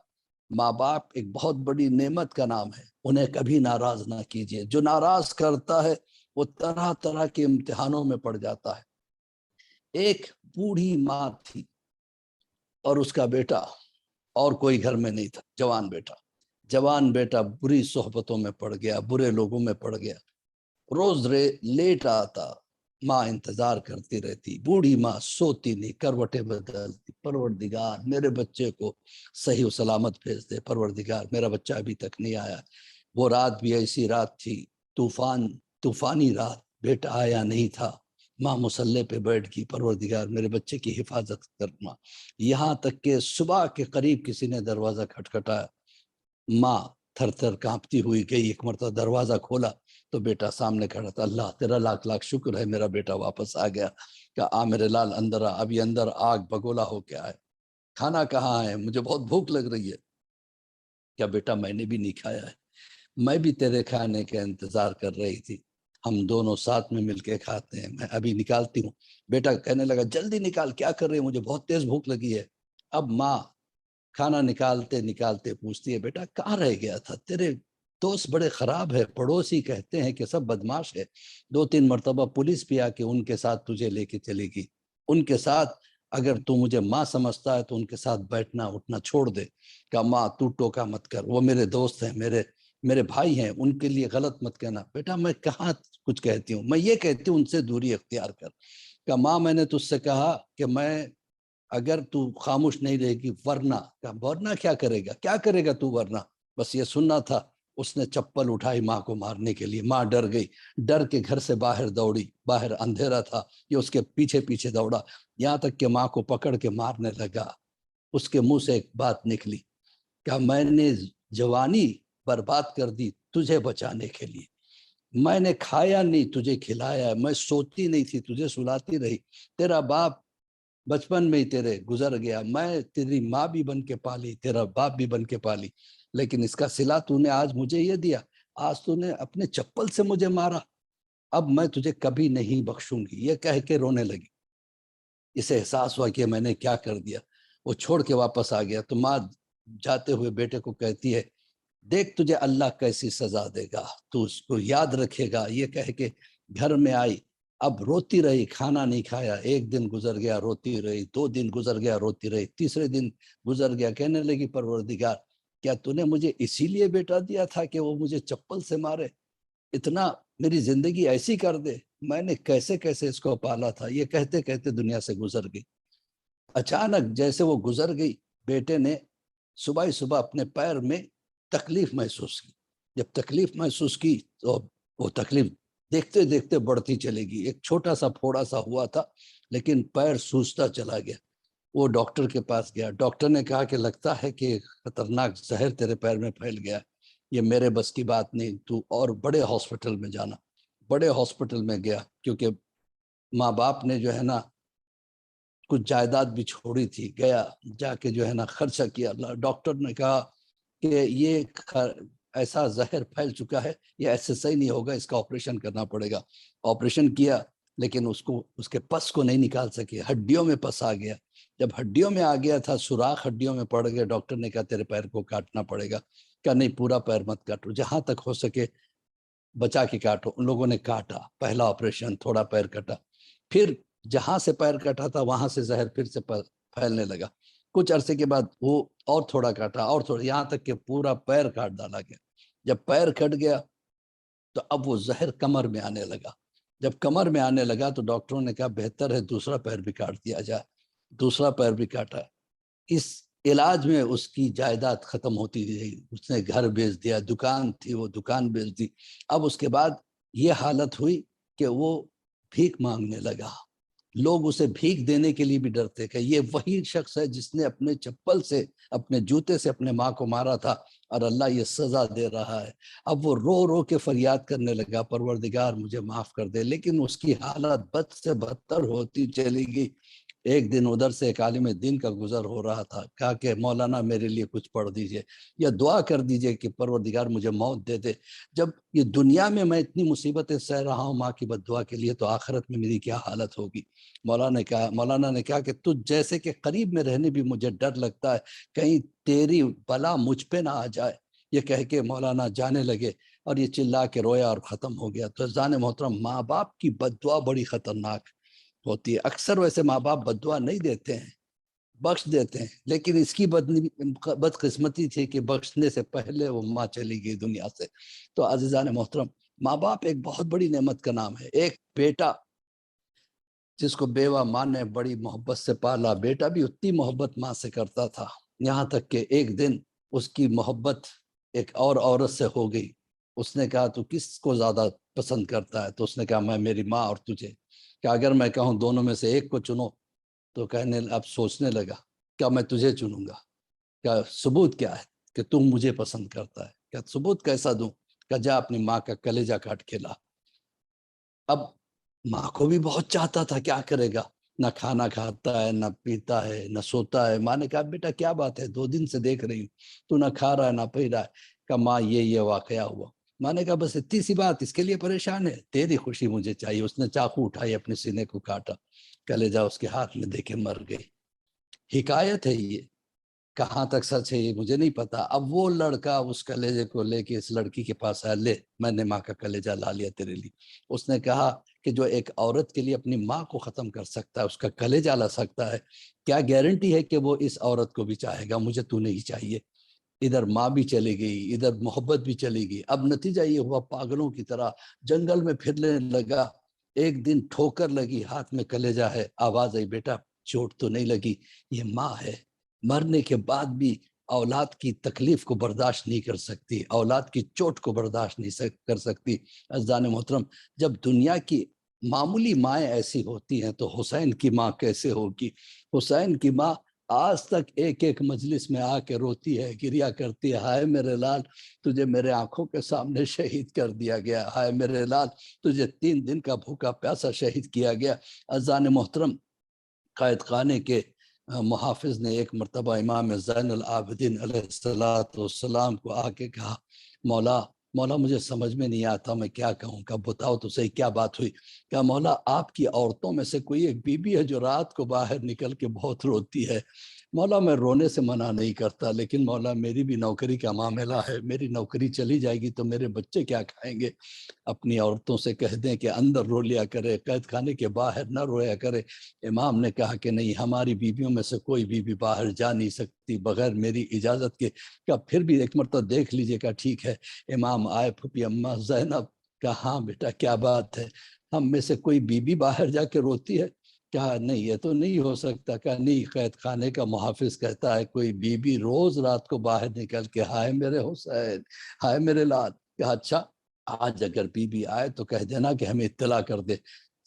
ماں باپ ایک بہت بڑی نعمت کا نام ہے، انہیں کبھی ناراض نہ کیجیے۔ جو ناراض کرتا ہے وہ طرح طرح کے امتحانوں میں پڑ جاتا ہے۔ ایک بوڑھی ماں تھی اور اس کا بیٹا، اور کوئی گھر میں نہیں تھا، جوان بیٹا بری صحبتوں میں پڑ گیا، برے لوگوں میں پڑ گیا، روز لیٹ آتا، ماں انتظار کرتی رہتی، بوڑھی ماں سوتی نہیں، کروٹیں بدلتی، پروردگار میرے بچے کو صحیح و سلامت بھیج دے، پروردگار میرا بچہ ابھی تک نہیں آیا۔ وہ رات بھی ایسی رات تھی، طوفانی رات، بیٹا آیا نہیں تھا، ماں مصلے پہ بیٹھ گئی، پروردگار میرے بچے کی حفاظت کرنا۔ یہاں تک کہ صبح کے قریب کسی نے دروازہ کھٹکھٹایا، ماں تھر تھر کانپتی ہوئی گئی، ایک مرتبہ دروازہ کھولا تو بیٹا سامنے کھڑا تھا۔ اللہ تیرا لاکھ لاکھ شکر ہے، میرا بیٹا واپس آ گیا۔ کہ آ میرے لال اندر آ، ابھی اندر آگ بگولا ہو کے آئے، کھانا کہاں ہے، مجھے بہت بھوک لگ رہی ہے۔ کیا بیٹا میں نے بھی نہیں کھایا ہے، میں بھی تیرے کھانے کا انتظار کر رہی تھی، ہم دونوں ساتھ میں مل کے کھاتے ہیں، میں ابھی نکالتی ہوں۔ بیٹا کہنے لگا جلدی نکال، کیا کر رہے ہیں، مجھے بہت تیز بھوک لگی ہے۔ اب ماں کھانا نکالتے نکالتے پوچھتی ہے، بیٹا کہاں رہ گیا تھا، تیرے دوست بڑے خراب ہے، پڑوسی کہتے ہیں کہ سب بدماش ہے، 2-3 مرتبہ پولیس بھی آ کے ان کے ساتھ تجھے لے کے چلے گی، ان کے ساتھ اگر تو مجھے ماں سمجھتا ہے تو ان کے ساتھ بیٹھنا اٹھنا چھوڑ دے۔ کہ ماں تو ٹوکا مت کر، وہ میرے دوست ہیں، میرے بھائی ہیں، ان کے لیے غلط مت کہنا۔ بیٹا میں کہاں کچھ کہتی ہوں، میں یہ کہتی ہوں ان سے دوری اختیار کر۔ کہ ماں میں نے تجھ سے کہا کہ میں اگر تو خاموش نہیں رہے گی ورنہ کیا کرے گا تو ورنہ، بس یہ سننا تھا۔ اس نے چپل اٹھائی ماں کو مارنے کے لیے، ماں ڈر گئی، ڈر کے گھر سے باہر دوڑی، باہر اندھیرا تھا، یہ اس کے پیچھے پیچھے دوڑا، یہاں تک کہ ماں کو پکڑ کے مارنے لگا۔ اس کے منہ سے ایک بات نکلی کہ میں نے جوانی برباد کر دی تجھے بچانے کے لیے، میں نے کھایا نہیں تجھے کھلایا، میں سوتی نہیں تھی تجھے سلاتی رہی، تیرا باپ بچپن میں ہی تیرے گزر گیا، میں تیری ماں بھی بن کے پالی، تیرا باپ بھی بن کے پالی، لیکن اس کا صلہ تو نے آج مجھے یہ دیا، آج تو نے اپنے چپل سے مجھے مارا، اب میں تجھے کبھی نہیں بخشوں گی۔ یہ کہہ کے رونے لگی، اسے احساس ہوا کہ میں نے کیا کر دیا، وہ چھوڑ کے واپس آ گیا۔ تو ماں جاتے ہوئے بیٹے کو کہتی ہے، دیکھ تجھے اللہ کیسی سزا دے گا، تو اس کو یاد رکھے گا۔ یہ کہہ کے گھر میں آئی، اب روتی رہی، کھانا نہیں کھایا، 1 دن گزر گیا روتی رہی، 2 دن گزر گیا روتی رہی، تیسرے دن گزر گیا، کہنے لگی پروردگار کیا تو نے مجھے اسی لیے بیٹا دیا تھا کہ وہ مجھے چپل سے مارے، اتنا میری زندگی ایسی کر دے، میں نے کیسے کیسے اس کو پالا تھا۔ یہ کہتے کہتے دنیا سے گزر گئی۔ اچانک جیسے وہ گزر گئی، بیٹے نے صبح ہی صبح اپنے پیر میں تکلیف محسوس کی، جب تکلیف محسوس کی تو وہ تکلیف دیکھتے دیکھتے بڑھتی چلے گی، ایک چھوٹا سا پھوڑا سا ہوا تھا لیکن پیر سوجتا چلا گیا۔ وہ ڈاکٹر کے پاس گیا، ڈاکٹر نے کہا کہ لگتا ہے کہ خطرناک زہر تیرے پیر میں پھیل گیا، یہ میرے بس کی بات نہیں، تو اور بڑے ہاسپٹل میں جانا۔ بڑے ہاسپٹل میں گیا، کیونکہ ماں باپ نے جو ہے نا کچھ جائیداد بھی چھوڑی تھی، گیا جا کے جو ہے نا خرچہ کیا۔ ڈاکٹر نے کہا کہ یہ ایسا زہر پھیل چکا ہے، یہ ایسے صحیح نہیں ہوگا، اس کا آپریشن کرنا پڑے گا۔ آپریشن کیا لیکن اس کے پس کو نہیں نکال سکے، ہڈیوں میں پس آ گیا۔ جب ہڈیوں میں آ گیا تھا، سوراخ ہڈیوں میں پڑ گیا، ڈاکٹر نے کہا تیرے پیر کو کاٹنا پڑے گا۔ کہا نہیں، پورا پیر مت کاٹو، جہاں تک ہو سکے بچا کے کاٹو۔ ان لوگوں نے کاٹا، پہلا آپریشن، تھوڑا پیر کٹا، پھر جہاں سے پیر کٹا تھا وہاں سے زہر پھر سے پھیلنے لگا۔ کچھ عرصے کے بعد وہ اور تھوڑا کاٹا، اور تھوڑا، یہاں تک کہ پورا پیر کاٹ ڈالا گیا۔ جب پیر کٹ گیا تو اب وہ زہر کمر میں آنے لگا۔ جب کمر میں آنے لگا تو ڈاکٹروں نے کہا بہتر ہے دوسرا پیر بھی کاٹ دیا جائے۔ دوسرا پیر بھی کاٹا۔ اس علاج میں اس کی جائیداد ختم ہوتی رہی، اس نے گھر بیچ دیا، دکان تھی وہ دکان بیچ دی۔ اب اس کے بعد یہ حالت ہوئی کہ وہ بھیک مانگنے لگا، لوگ اسے بھیک دینے کے لیے بھی ڈرتے کہ یہ وہی شخص ہے جس نے اپنے چپل سے، اپنے جوتے سے اپنے ماں کو مارا تھا، اور اللہ یہ سزا دے رہا ہے۔ اب وہ رو رو کے فریاد کرنے لگا، پروردگار مجھے معاف کر دے، لیکن اس کی حالت بد سے بدتر ہوتی چلی گئی۔ ایک دن ادھر سے ایک عالم دین کا گزر ہو رہا تھا، کہا کہ مولانا میرے لیے کچھ پڑھ دیجئے یا دعا کر دیجئے کہ پروردگار مجھے موت دے دے، جب یہ دنیا میں میں اتنی مصیبتیں سہ رہا ہوں ماں کی بد دعا کے لیے، تو آخرت میں میری کیا حالت ہوگی۔ مولانا نے کہا کہ تجھ جیسے کہ قریب میں رہنے بھی مجھے ڈر لگتا ہے، کہیں تیری بلا مجھ پہ نہ آ جائے۔ یہ کہہ کے مولانا جانے لگے اور یہ چلا کے رویا اور ختم ہو گیا۔ تو عزیزان محترم، ماں باپ کی بد دعا بڑی خطرناک ہوتی ہے۔ اکثر ویسے ماں باپ بد دعا نہیں دیتے ہیں، بخش دیتے ہیں، لیکن اس کی بدقسمتی تھی کہ بخشنے سے پہلے وہ ماں چلی گئی دنیا سے۔ تو عزیزان محترم، ماں باپ ایک بہت بڑی نعمت کا نام ہے۔ ایک بیٹا جس کو بیوہ ماں نے بڑی محبت سے پالا، بیٹا بھی اتنی محبت ماں سے کرتا تھا، یہاں تک کہ ایک دن اس کی محبت ایک اور عورت سے ہو گئی۔ اس نے کہا تو کس کو زیادہ پسند کرتا ہے؟ تو اس نے کہا میں میری ماں اور تجھے۔ کہ اگر میں کہوں دونوں میں سے ایک کو چنو، تو اب سوچنے لگا کیا میں تجھے چنوں گا؟ کیا ثبوت کیا ہے کہ تم مجھے پسند کرتا ہے؟ کیا ثبوت کیسا دوں؟ کہ جا اپنی ماں کا کلیجہ کاٹ کے لا۔ اب ماں کو بھی بہت چاہتا تھا، کیا کرے گا؟ نہ کھانا کھاتا ہے، نہ پیتا ہے، نہ سوتا ہے۔ ماں نے کہا بیٹا کیا بات ہے، 2 دن سے دیکھ رہی ہوں تو نہ کھا رہا ہے نہ پی رہا ہے۔ کہ ماں یہ واقعہ ہوا۔ ماں نے کہا بس اتنی سی بات، اس کے لیے پریشان ہے؟ تیری خوشی مجھے چاہیے۔ اس نے چاقو اٹھائی، اپنے سینے کو کاٹا، کلیجہ اس کے ہاتھ میں دے کے مر گئی۔ حکایت ہے یہ، کہاں تک سچ ہے یہ مجھے نہیں پتا۔ اب وہ لڑکا اس کلیجے کو لے کے اس لڑکی کے پاس آیا، لے میں نے ماں کا کلیجہ لا لیا تیرے لیے۔ اس نے کہا کہ جو ایک عورت کے لیے اپنی ماں کو ختم کر سکتا ہے، اس کا کلیجہ لا سکتا ہے، کیا گارنٹی ہے کہ وہ اس عورت کو بھی چاہے گا؟ مجھے تو نہیں چاہیے۔ ادھر ماں بھی چلی گئی، ادھر محبت بھی چلی گئی۔ اب نتیجہ یہ ہوا، پاگلوں کی طرح جنگل میں پھرنے لگا۔ ایک دن ٹھوکر لگی، ہاتھ میں کلیجہ ہے، آواز آئی بیٹا چوٹ تو نہیں لگی؟ یہ ماں ہے، مرنے کے بعد بھی اولاد کی تکلیف کو برداشت نہیں کر سکتی، اولاد کی چوٹ کو برداشت نہیں کر سکتی۔ عزیزان محترم، جب دنیا کی معمولی مائیں ایسی ہوتی ہیں تو حسین کی ماں کیسے ہوگی؟ حسین کی ماں آج تک ایک ایک مجلس میں آ کے روتی ہے، گریا کرتی ہے، ہائے میرے لال تجھے میرے آنکھوں کے سامنے شہید کر دیا گیا، ہائے میرے لال تجھے 3 دن کا بھوکا پیاسا شہید کیا گیا۔ عزیزان محترم، قائد خانے کے محافظ نے ایک مرتبہ امام زین العابدین علیہ السلام کو آ کے کہا مولا مجھے سمجھ میں نہیں آتا میں کیا کہوں۔ کہ بتاؤ تو صحیح کیا بات ہوئی؟ کہ مولا آپ کی عورتوں میں سے کوئی ایک بی بی ہے جو رات کو باہر نکل کے بہت روتی ہے۔ مولا میں رونے سے منع نہیں کرتا، لیکن مولا میری بھی نوکری کا معاملہ ہے، میری نوکری چلی جائے گی تو میرے بچے کیا کھائیں گے؟ اپنی عورتوں سے کہہ دیں کہ اندر رو لیا کرے، قید خانے کے باہر نہ رویا کرے۔ امام نے کہا کہ نہیں، ہماری بیویوں میں سے کوئی بیوی باہر جا نہیں سکتی بغیر میری اجازت کے۔ کہ پھر بھی ایک مرتبہ دیکھ لیجئے۔ کہ ٹھیک ہے۔ امام آئے، پھوپھی اماں زینب، کہا ہاں بیٹا کیا بات ہے، ہم میں سے کوئی بیوی باہر جا کے روتی ہے؟ کہا نہیں یہ تو نہیں ہو سکتا۔ کہا نہیں، قید خانے کا محافظ کہتا ہے کوئی بیوی روز رات کو باہر نکل کے ہائے میرے حسین، ہائے میرے لال۔ کہا اچھا، آج اگر بیوی آئے تو کہہ دینا کہ ہمیں اطلاع کر دے۔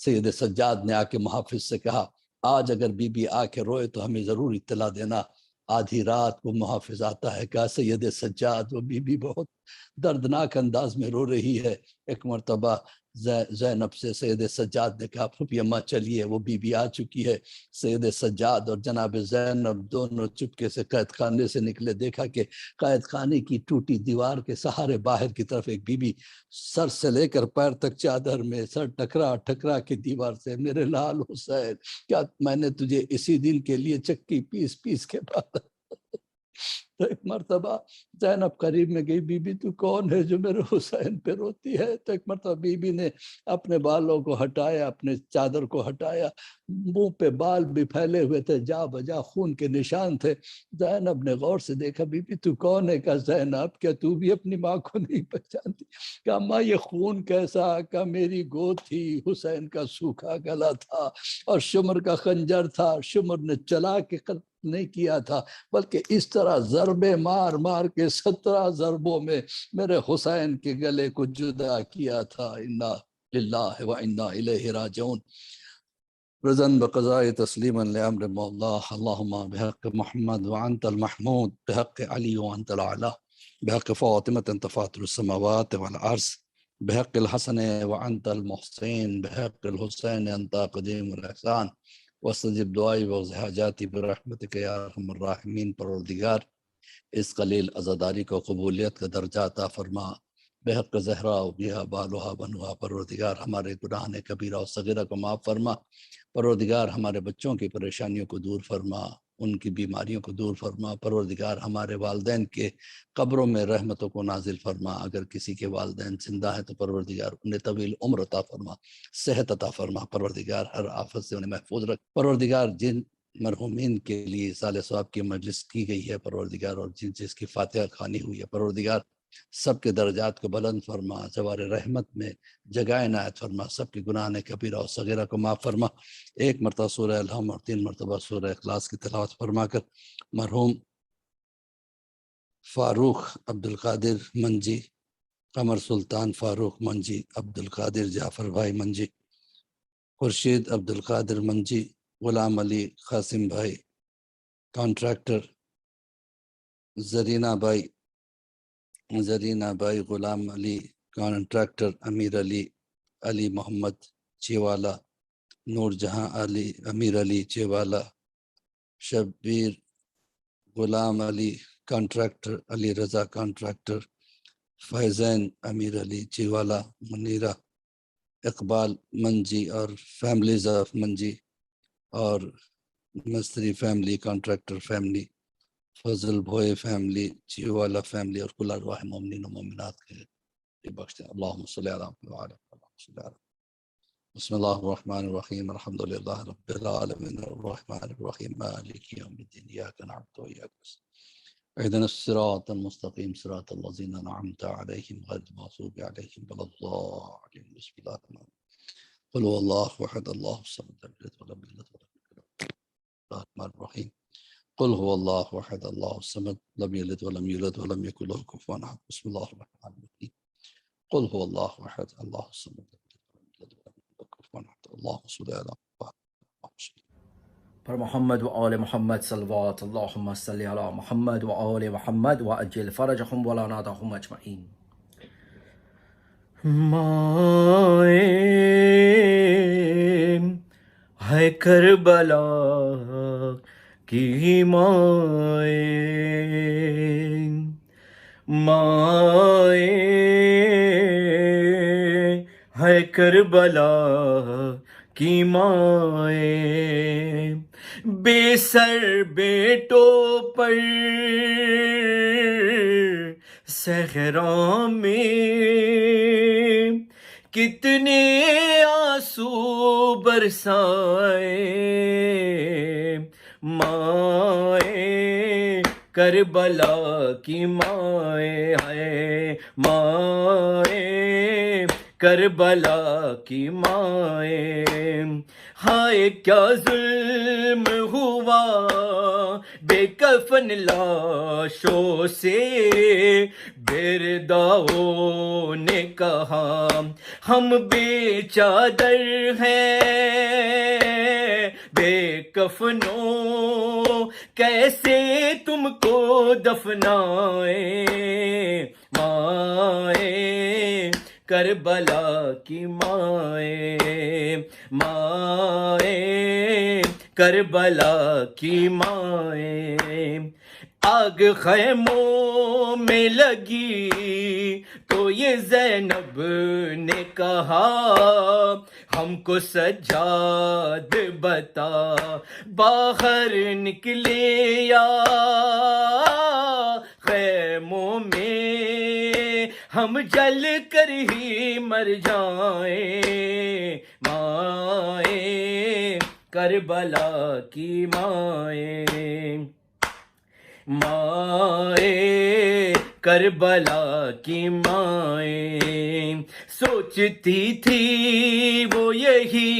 سید سجاد نے آ کے محافظ سے کہا آج اگر بیوی آ کے روئے تو ہمیں ضرور اطلاع دینا۔ آدھی رات کو محافظ آتا ہے، کہا سید سجاد وہ بیوی بہت دردناک انداز میں رو رہی ہے۔ ایک مرتبہ زینب سے سید سجاد نے کہا پھوپھی اماں چلیے، وہ بیوی آ چکی ہے۔ سید سجاد اور جناب زینب دونوں چپکے سے قید خانے سے نکلے، دیکھا کہ قید خانے کی ٹوٹی دیوار کے سہارے باہر کی طرف ایک بیوی سر سے لے کر پیر تک چادر میں، سر ٹکرا کے دیوار سے، میرے لال حسین کیا میں نے تجھے اسی دن کے لیے چکی پیس کے پالا؟ تو ایک مرتبہ زینب قریب میں گئی، بی بی تو کون ہے جو میرے حسین پہ روتی ہے؟ تو ایک مرتبہ بی بی نے اپنے بالوں کو ہٹایا، اپنے چادر کو ہٹایا، منہ پہ بال بھی پھیلے ہوئے تھے، جا بجا خون کے نشان تھے۔ زینب نے غور سے دیکھا، بی بی تو کون ہے؟ کہا زینب کیا تو بھی اپنی ماں کو نہیں پہچانتی؟ کہا ماں یہ خون کیسا؟ کہا میری گود تھی، حسین کا سوکھا گلا تھا اور شمر کا خنجر تھا، شمر نے چلا کے قتل نہیں کیا تھا بلکہ اس طرح ضربے مار مار کے 17 ضربوں میں میرے حسین کے گلے کو جدا کیا تھا۔ انا للہ و انا الیہ راجعون۔ رضا بقضاء تسلیما لامر مولا، اللہم بحق محمد وانت المحمود، بحق علی وانت العلا، بحق فاطمة انت فاطر السماوات والارض، بحق الحسن وانت المحسن، بحق الحسین انت قدیم الاحسان، وستجب دعائی و حاجاتی برحمتک یا ارحم الراحمین۔ پروردگار اس قلیل عزاداری کو قبولیت کا درجہ عطا فرما، بحق زہرا و بیہا بالوہا بنوہا۔ پروردگار ہمارے گناہ کبیرہ و صغیرہ کو معاف فرما۔ پروردگار ہمارے بچوں کی پریشانیوں کو دور فرما، ان کی بیماریوں کو دور فرما۔ پروردگار ہمارے والدین کے قبروں میں رحمتوں کو نازل فرما۔ اگر کسی کے والدین زندہ ہیں تو پروردگار انہیں طویل عمر عطا فرما، صحت عطا فرما۔ پروردگار ہر آفت سے انہیں محفوظ رکھ۔ پروردگار جن مرحومین کے لیے سال ثواب کی مجلس کی گئی ہے پروردگار، اور جس کی فاتحہ خوانی ہوئی ہے پروردگار، سب کے درجات کو بلند فرما، جوار رحمت میں جگہ عنایت فرما، سب کے گناہ کبیرہ و صغیرہ کو معاف فرما۔ ایک مرتبہ سورہ الحم اور 3 مرتبہ سورہ اخلاص کی تلاوت فرما کر مرحوم فاروق عبدالقادر منجی، قمر سلطان فاروق منجی، عبدالقادر جعفر بھائی منجی، خورشید عبدالقادر منجی، غلام علی قاسم بھائی کانٹریکٹر، زرینہ بھائی غلام علی کانٹریکٹر، امیر علی، علی محمد چیوالا، نور جہاں علی، امیر علی چیوالا، شبیر غلام علی کانٹریکٹر، علی رضا کانٹریکٹر، فیضین امیر علی چیوالا، منیرہ اقبال منجی اور فیملیز آف منجی، اور مستری فیملی، کانٹریکٹر فیملی، فضل بھوئے فیملی، چیوالا فیملی، اور کل ارواح مومنین و مومنات کے بخش دیں۔ اللہم صلی علی محمد۔ بسم اللہ الرحمن الرحیم، الحمدللہ رب العالمین الرحمن الرحیم مالک یوم الدین، ایاک نعبد و ایاک نستعین، اہدنا الصراط المستقیم صراط الذین انعمت علیہم غیر المغضوب علیہم ولا الضالین۔ بسم اللہ الرحمن الرحیم، قل هو اللہ احد اللہ الصمد لم یلد ولم یولد ولم یکن له الرحمن الرحیم، قل هو اللہ احد اللہ الصمد لم یلد ولم یولد ولم یکن له کفوا احد۔ بسم اللہ الرحمن الرحیم، قل هو اللہ احد اللہ الصمد لم یلد ولم یولد ولم یکن له کفوا احد۔ اللہم صلی علی محمد۔ پر محمد و آل محمد صلوات اللہم صلی علی محمد و آل محمد و عجل فرجہم ولا نادہم اجمعین۔ مائیں ہے کربلا کی مائیں، مائیں ہے کربلا کی مائیں، بے سر بیٹوں پر صحرا میں کتنے آنسو برسائے، مائیں کربلا کی مائیں ہے، مائیں کربلا کی مائیں، ہائے کیا ظلم ہوا بے کفن لاشوں سے، بیرداؤں نے کہا ہم بے چادر ہیں، بے کفنوں کیسے تم کو دفنائیں، مائیں کربلا کی مائیں، مائیں کربلا کی مائیں، آگ خیموں میں لگی تو یہ زینب نے کہا ہم کو سجاد بتا، باہر نکلے یا خیموں میں ہم جل کر ہی مر جائیں، مائیں کربلا کی مائیں، مائیں کربلا کی مائیں، سوچتی تھی وہ یہی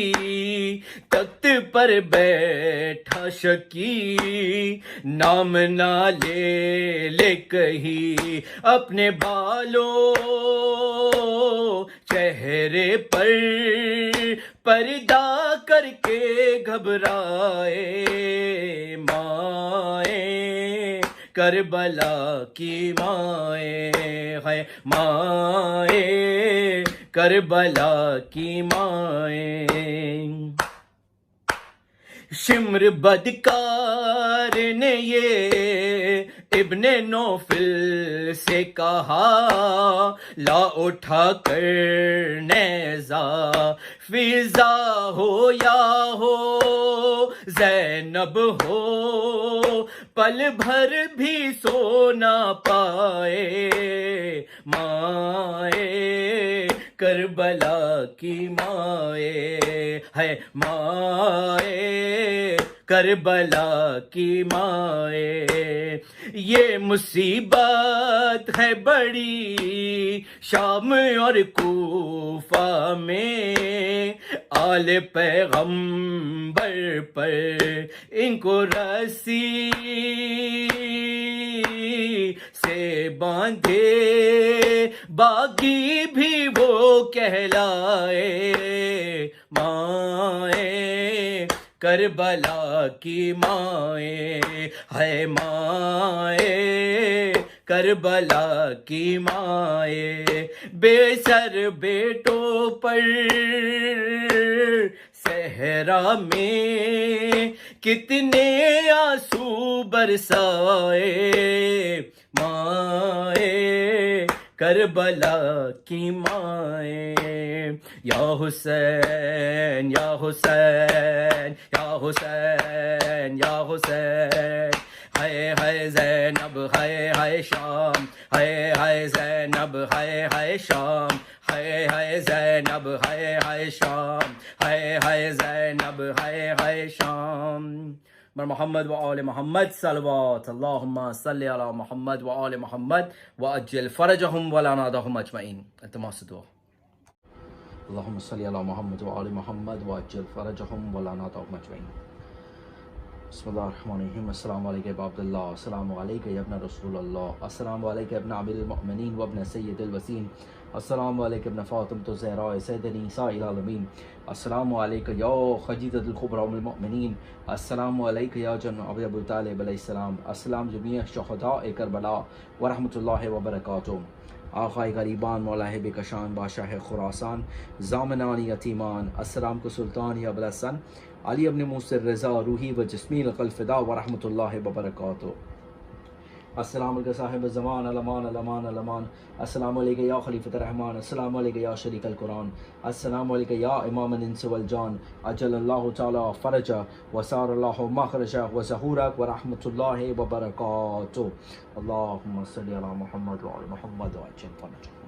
تخت پر بیٹھا شکی، نام نہ لے لے کہیں اپنے بالوں چہرے پر پردہ کر کے گھبرائے، مائیں کربلا کی مائیں ہے، مائیں کربلا کی مائیں، شمر بدکار نے یہ ابن نوفل سے کہا، لا اٹھا کر نیزہ فضا ہو یا ہو زینب ہو، پل بھر بھی سو نہ پائے مائے کربلا کی مائے ہے، مائے کربلا کی مائے۔ یہ مصیبت ہے بڑی شام اور کوفہ میں، آل پیغمبر پر ان کو رسی سے باندھے، باغی بھی وہ کہلائے مائے کربلا کی مائے ہے، مائے کربلا کی مائے۔ بے سر بیٹوں پر صحرا میں کتنے آنسو برسائے مائے کربلا کی مائے۔ یا حسین یا حسین یا حسین یا حسین، ہے زینب ہے شام، ہے زینب ہے شام، ہے زینب ہے شام، ہے زینب ہے شام۔ محمد و آل محمد صلوات اللہم صلی علی محمد و آل محمد وعجل فرجہم ولا نادہم اجمعین۔ التماس دعا۔ اللہم صلی علی محمد و آل محمد وعجل فرجہم ولا نادہم اجمعین۔ بسم اللہ الرحمن الرحیم۔ السلام علیکم ابا عبداللہ، السلام علیکم یا ابن رسول اللہ، السلام علیکم ابن امیر المؤمنین و ابن سید الوسیم، السلام علیکم ابن فاطمۃ الزہراء سید نساء العالمین، السلام علیکم یا خدیجۃ الکبریٰ ام المؤمنین، السلام علیکم یا جناب ابو طالب علیہ السلام، السلام جميع شہداء کربلا ورحمۃ اللہ وبرکاتہ۔ آقا غریبان، مولا بے کشان، بادشاہ خراسان، ضامنان یتیمان، السلام کو سلطان یا ابوالحسن علی ابن موسی رضا روحی و جسمی لقل فدا ورحمۃ اللہ وبرکاتہ۔ السلام علیکم صاحب الزمان، الامان الامان الامان، السلام علیکم یا خلیفۃ الرحمان، السلام علیکم یا شریک القرآن، السلام علیکم یا امام الانس والجان، اجل اللہ تعالی فرجہ وسار اللہ مخرجہ وظہورک ورحمۃ اللہ وبرکاتہ۔ اللہم صلی علی محمد وعلی محمد وعجل فرجہ۔